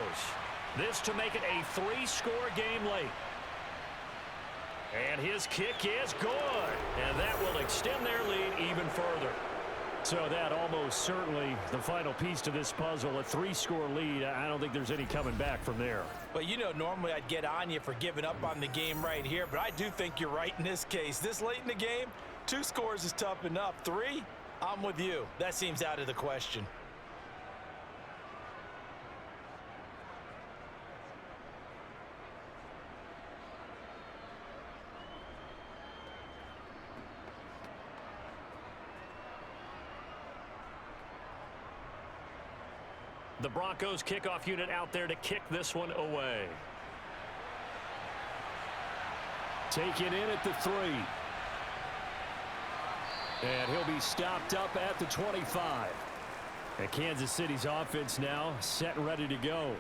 Speaker 2: This to make it a 3-score game late. And his kick is good. And that will extend their lead even further.
Speaker 4: So that almost certainly the final piece to this puzzle, a 3-score lead. I don't think there's any coming back from there.
Speaker 3: Well, you know, normally I'd get on you for giving up on the game right here, but I do think you're right in this case. This late in the game, 2 scores is tough enough. 3, I'm with you. That seems out of the question.
Speaker 2: The Broncos kickoff unit out there to kick this one away.
Speaker 4: Taken in at the 3. And he'll be stopped up at the 25. And Kansas City's offense now set and ready to go.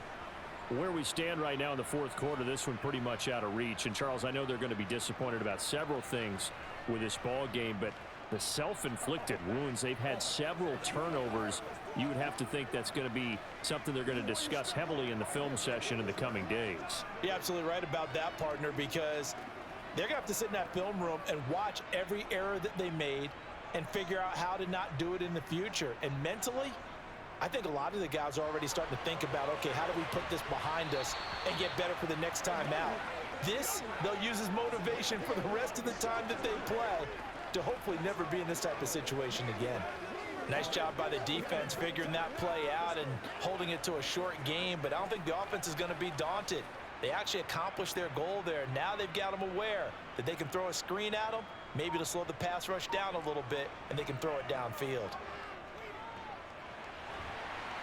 Speaker 4: Where we stand right now in the 4th quarter, this one pretty much out of reach. And Charles, I know they're going to be disappointed about several things with this ball game, but The self-inflicted wounds, they've had several turnovers. You would have to think that's going to be something they're going to discuss heavily in the film session in the coming days.
Speaker 3: You're absolutely right about that, partner, because they're going to have to sit in that film room and watch every error that they made and figure out how to not do it in the future. And mentally, I think a lot of the guys are already starting to think about, okay, how do we put this behind us and get better for the next time out? This, they'll use as motivation for the rest of the time that they play to hopefully never be in this type of situation again. Nice job by the defense figuring that play out and holding it to a short game, but I don't think the offense is going to be daunted. They actually accomplished their goal there. Now they've got them aware that they can throw a screen at them, maybe to slow the pass rush down a little bit, and they can throw it downfield.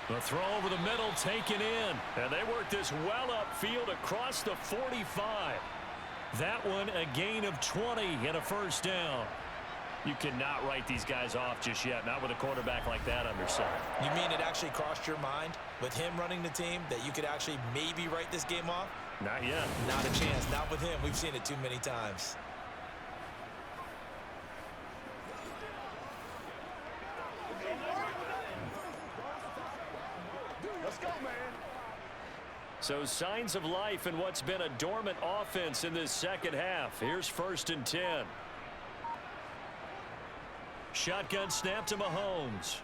Speaker 2: The throw over the middle taken in, and they work this well upfield across the 45. That one a gain of 20 and a first down. You cannot write these guys off just yet, not with a quarterback like that under center.
Speaker 3: You mean it actually crossed your mind with him running the team that you could actually maybe write this game off?
Speaker 2: Not yet.
Speaker 3: Not a chance. Not with him. We've seen it too many times.
Speaker 6: Let's go, man.
Speaker 2: So signs of life in what's been a dormant offense in this second half. Here's 1st and 10. Shotgun snap to Mahomes.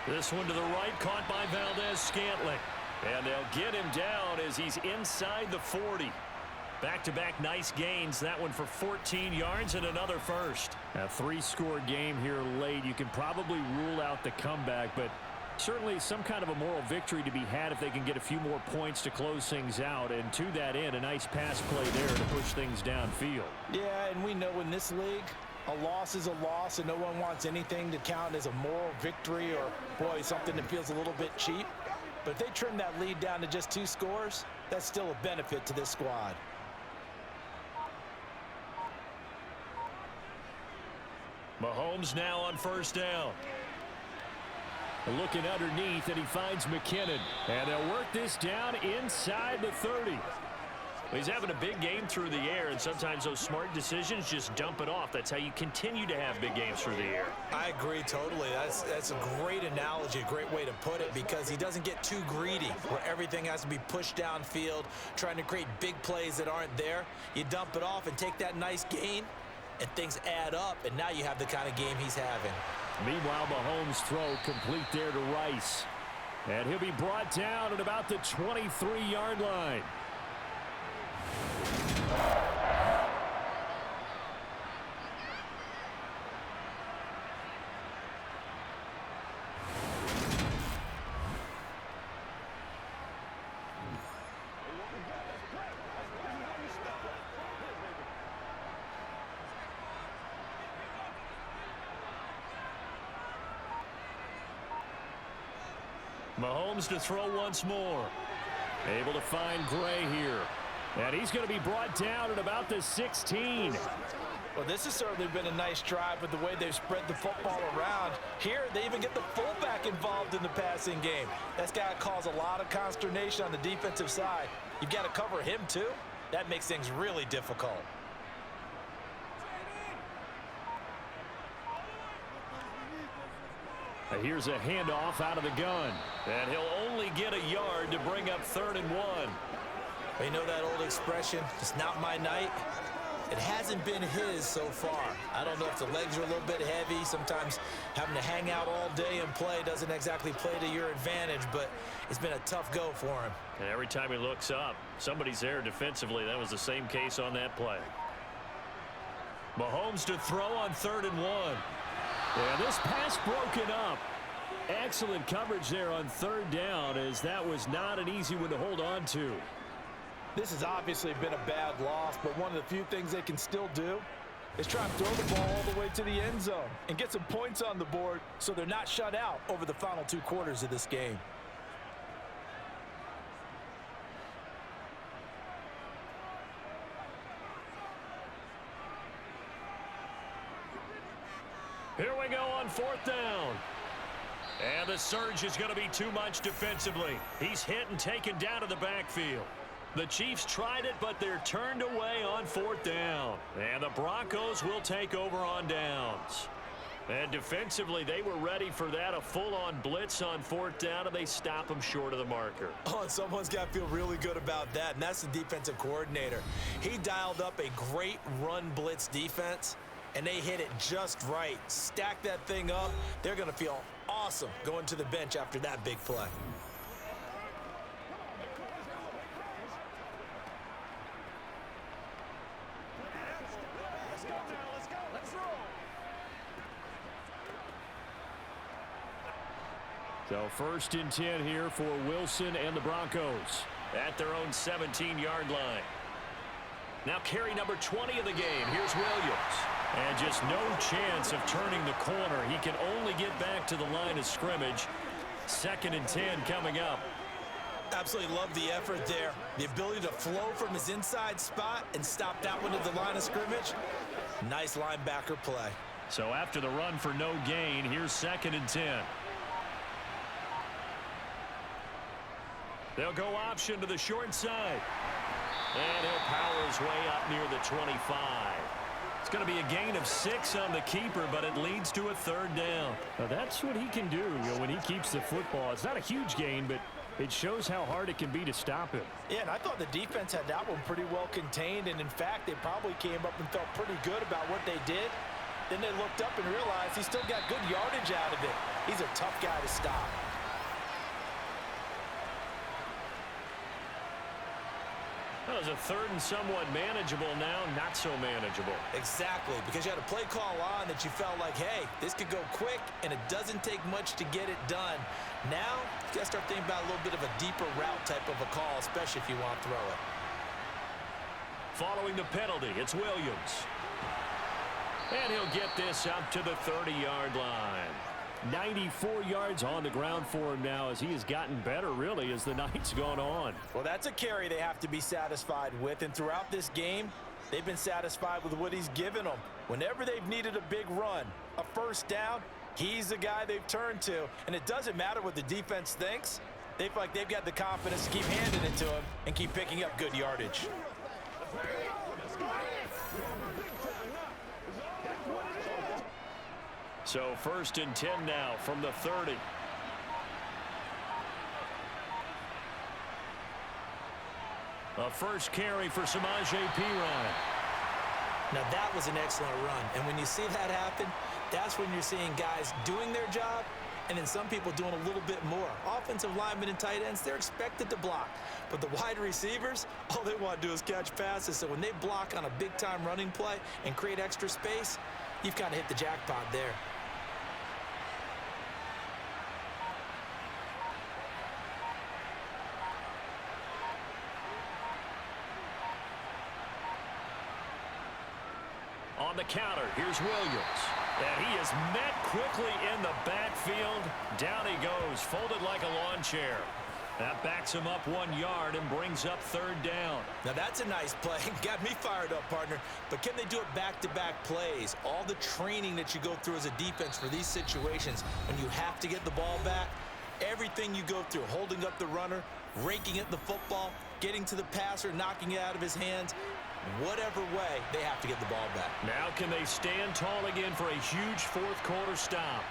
Speaker 2: This one to the right, caught by Valdez-Scantling. And they'll get him down as he's inside the 40. Back-to-back nice gains. That one for 14 yards and another first.
Speaker 4: A 3-score game here late. You can probably rule out the comeback, but certainly some kind of a moral victory to be had if they can get a few more points to close things out. And to that end, a nice pass play there to push things downfield.
Speaker 3: Yeah, and we know in this league, a loss is a loss, and no one wants anything to count as a moral victory or, boy, something that feels a little bit cheap. But if they trim that lead down to just 2 scores, that's still a benefit to this squad.
Speaker 2: Mahomes now on 1st down.
Speaker 4: Looking underneath, and he finds McKinnon. And they'll work this down inside the 30.
Speaker 2: He's having a big game through the air, and sometimes those smart decisions just dump it off. That's how you continue to have big games through the air.
Speaker 3: I agree totally. That's a great analogy, a great way to put it, because he doesn't get too greedy where everything has to be pushed downfield, trying to create big plays that aren't there. You dump it off and take that nice gain, and things add up, and now you have the kind of game he's having.
Speaker 4: Meanwhile, Mahomes' throw complete there to Rice. And he'll be brought down at about the 23-yard line.
Speaker 2: Mahomes to throw once more.
Speaker 4: Able to find Gray here. And he's going to be brought down at about the 16.
Speaker 3: Well, this has certainly been a nice drive with the way they've spread the football around. Here, they even get the fullback involved in the passing game. That's got to cause a lot of consternation on the defensive side. You've got to cover him, too. That makes things really difficult.
Speaker 4: Here's a handoff out of the gun.
Speaker 2: And he'll only get a yard to bring up 3rd and 1.
Speaker 3: You know that old expression, it's not my night? It hasn't been his so far. I don't know if the legs are a little bit heavy. Sometimes having to hang out all day and play doesn't exactly play to your advantage, but it's been a tough go for him.
Speaker 2: And every time he looks up, somebody's there defensively. That was the same case on that play. Mahomes to throw on 3rd and 1.
Speaker 4: And this pass broken up. Excellent coverage there on 3rd down, as that was not an easy one to hold on to.
Speaker 3: This has obviously been a bad loss, but one of the few things they can still do is try and throw the ball all the way to the end zone and get some points on the board so they're not shut out over the final 2 quarters of this game.
Speaker 2: Here we go on 4th down. And the surge is going to be too much defensively. He's hit and taken down to the backfield. The Chiefs tried it, but they're turned away on 4th down. And the Broncos will take over on downs. And defensively, they were ready for that, a full-on blitz on 4th down, and they stop them short of the marker.
Speaker 3: Oh, and someone's got to feel really good about that, and that's the defensive coordinator. He dialed up a great run blitz defense, and they hit it just right. Stack that thing up. They're going to feel awesome going to the bench after that big play.
Speaker 4: So 1st and 10 here for Wilson and the Broncos
Speaker 2: At their own 17-yard line. Now carry number 20 of the game. Here's Williams. And just no chance of turning the corner. He can only get back to the line of scrimmage. 2nd and 10 coming up.
Speaker 3: Absolutely love the effort there. The ability to flow from his inside spot and stop that one at the line of scrimmage. Nice linebacker play.
Speaker 2: So after the run for no gain, here's 2nd and 10. They'll go option to the short side. And he'll power his way up near the 25. It's going to be a gain of 6 on the keeper, but it leads to a 3rd down.
Speaker 4: Now that's what he can do, when he keeps the football. It's not a huge gain, but it shows how hard it can be to stop him.
Speaker 3: Yeah, and I thought the defense had that one pretty well contained, and in fact, they probably came up and felt pretty good about what they did. Then they looked up and realized he still got good yardage out of it. He's a tough guy to stop.
Speaker 2: That was a 3rd and somewhat manageable, now not so manageable.
Speaker 3: Exactly, because you had a play call on that you felt like, hey, this could go quick, and it doesn't take much to get it done. Now, you got to start thinking about a little bit of a deeper route type of a call, especially if you want to throw it.
Speaker 2: Following the penalty, it's Williams. And he'll get this up to the 30-yard line.
Speaker 4: 94 yards on the ground for him now as he has gotten better, really, as the night's gone on.
Speaker 3: Well, that's a carry they have to be satisfied with, and throughout this game, they've been satisfied with what he's given them. Whenever they've needed a big run, a 1st down, he's the guy they've turned to, and it doesn't matter what the defense thinks. They feel like they've got the confidence to keep handing it to him and keep picking up good yardage.
Speaker 2: So 1st and 10 now from the 30. A first carry for Samaje Perine.
Speaker 3: Now that was an excellent run, and when you see that happen, that's when you're seeing guys doing their job and then some people doing a little bit more. Offensive linemen and tight ends, they're expected to block, but the wide receivers, all they want to do is catch passes. So when they block on a big-time running play and create extra space, you've kind of hit the jackpot there.
Speaker 2: On the counter, here's Williams. And he is met quickly in the backfield. Down he goes, folded like a lawn chair. That backs him up 1 yard and brings up 3rd down.
Speaker 3: Now that's a nice play. Got me fired up, partner. But can they do it back-to-back plays? All the training that you go through as a defense for these situations, when you have to get the ball back, everything you go through, holding up the runner, raking at the football, getting to the passer, knocking it out of his hands, whatever way, they have to get the ball back.
Speaker 2: Now can they stand tall again for a huge 4th quarter stop?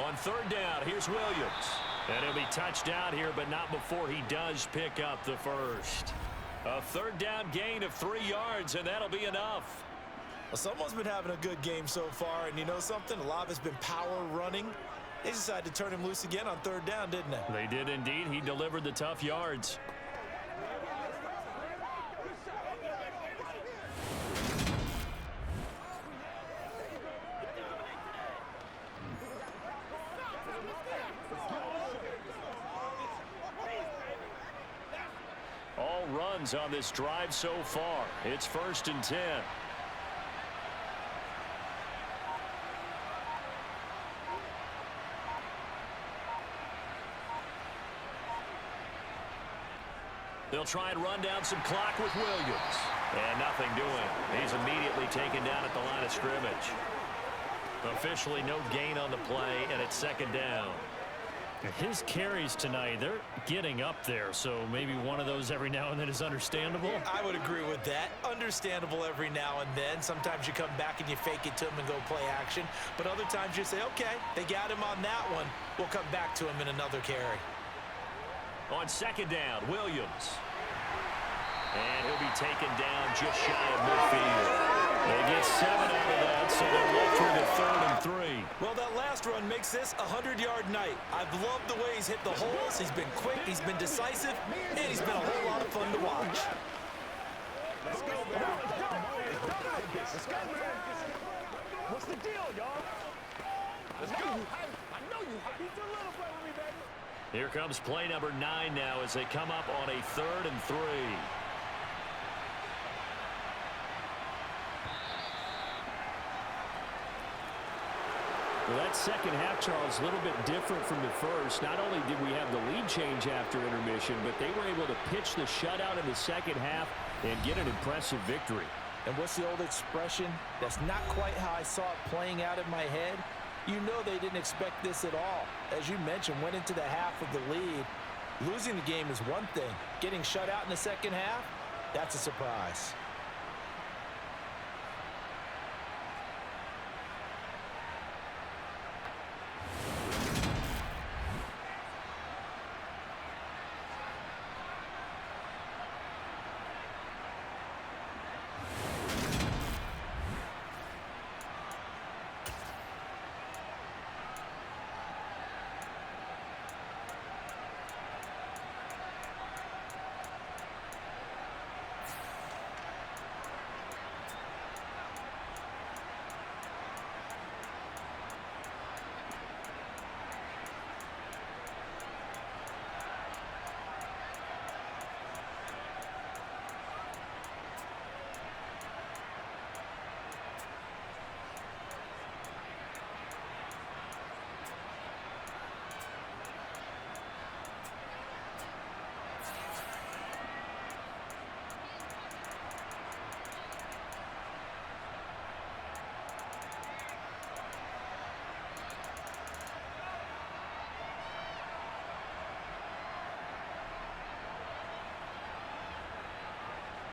Speaker 2: On 3rd down, here's Williams. And he'll be touched out here, but not before he does pick up the 1st. A 3rd down gain of 3 yards, and that'll be enough.
Speaker 3: Well, someone's been having a good game so far, and you know something? A lot of it's been power running. They decided to turn him loose again on 3rd down, didn't they?
Speaker 2: They did indeed. He delivered the tough yards. All runs on this drive so far. It's 1st and 10. They'll try and run down some clock with Williams. And nothing doing. He's immediately taken down at the line of scrimmage. Officially no gain on the play, and it's 2nd down. His carries tonight, they're getting up there, so maybe one of those every now and then is understandable.
Speaker 3: I would agree with that. Understandable every now and then. Sometimes you come back and you fake it to him and go play action. But other times you say, okay, they got him on that one. We'll come back to him in another carry.
Speaker 2: On second down, Williams. And he'll be taken down just shy of midfield. They get 7 out of that, so they're left with a 3rd and 3.
Speaker 3: Well, that last run makes this a 100-yard night. I've loved the way he's hit the holes. He's been quick, he's been decisive, and he's been a whole lot of fun to watch.
Speaker 6: Let's go, man. Let's go, man. What's the deal, y'all? Let's go. I know you. He's a little play with me, baby.
Speaker 2: Here comes play number 9 now as they come up on a 3rd and 3.
Speaker 4: Well, that second half, Charles, a little bit different from the first. Not only did we have the lead change after intermission, but they were able to pitch the shutout in the second half and get an impressive victory.
Speaker 3: And what's the old expression? That's not quite how I saw it playing out in my head. You know they didn't expect this at all. As you mentioned, went into the half with the lead. Losing the game is one thing. Getting shut out in the second half, that's a surprise.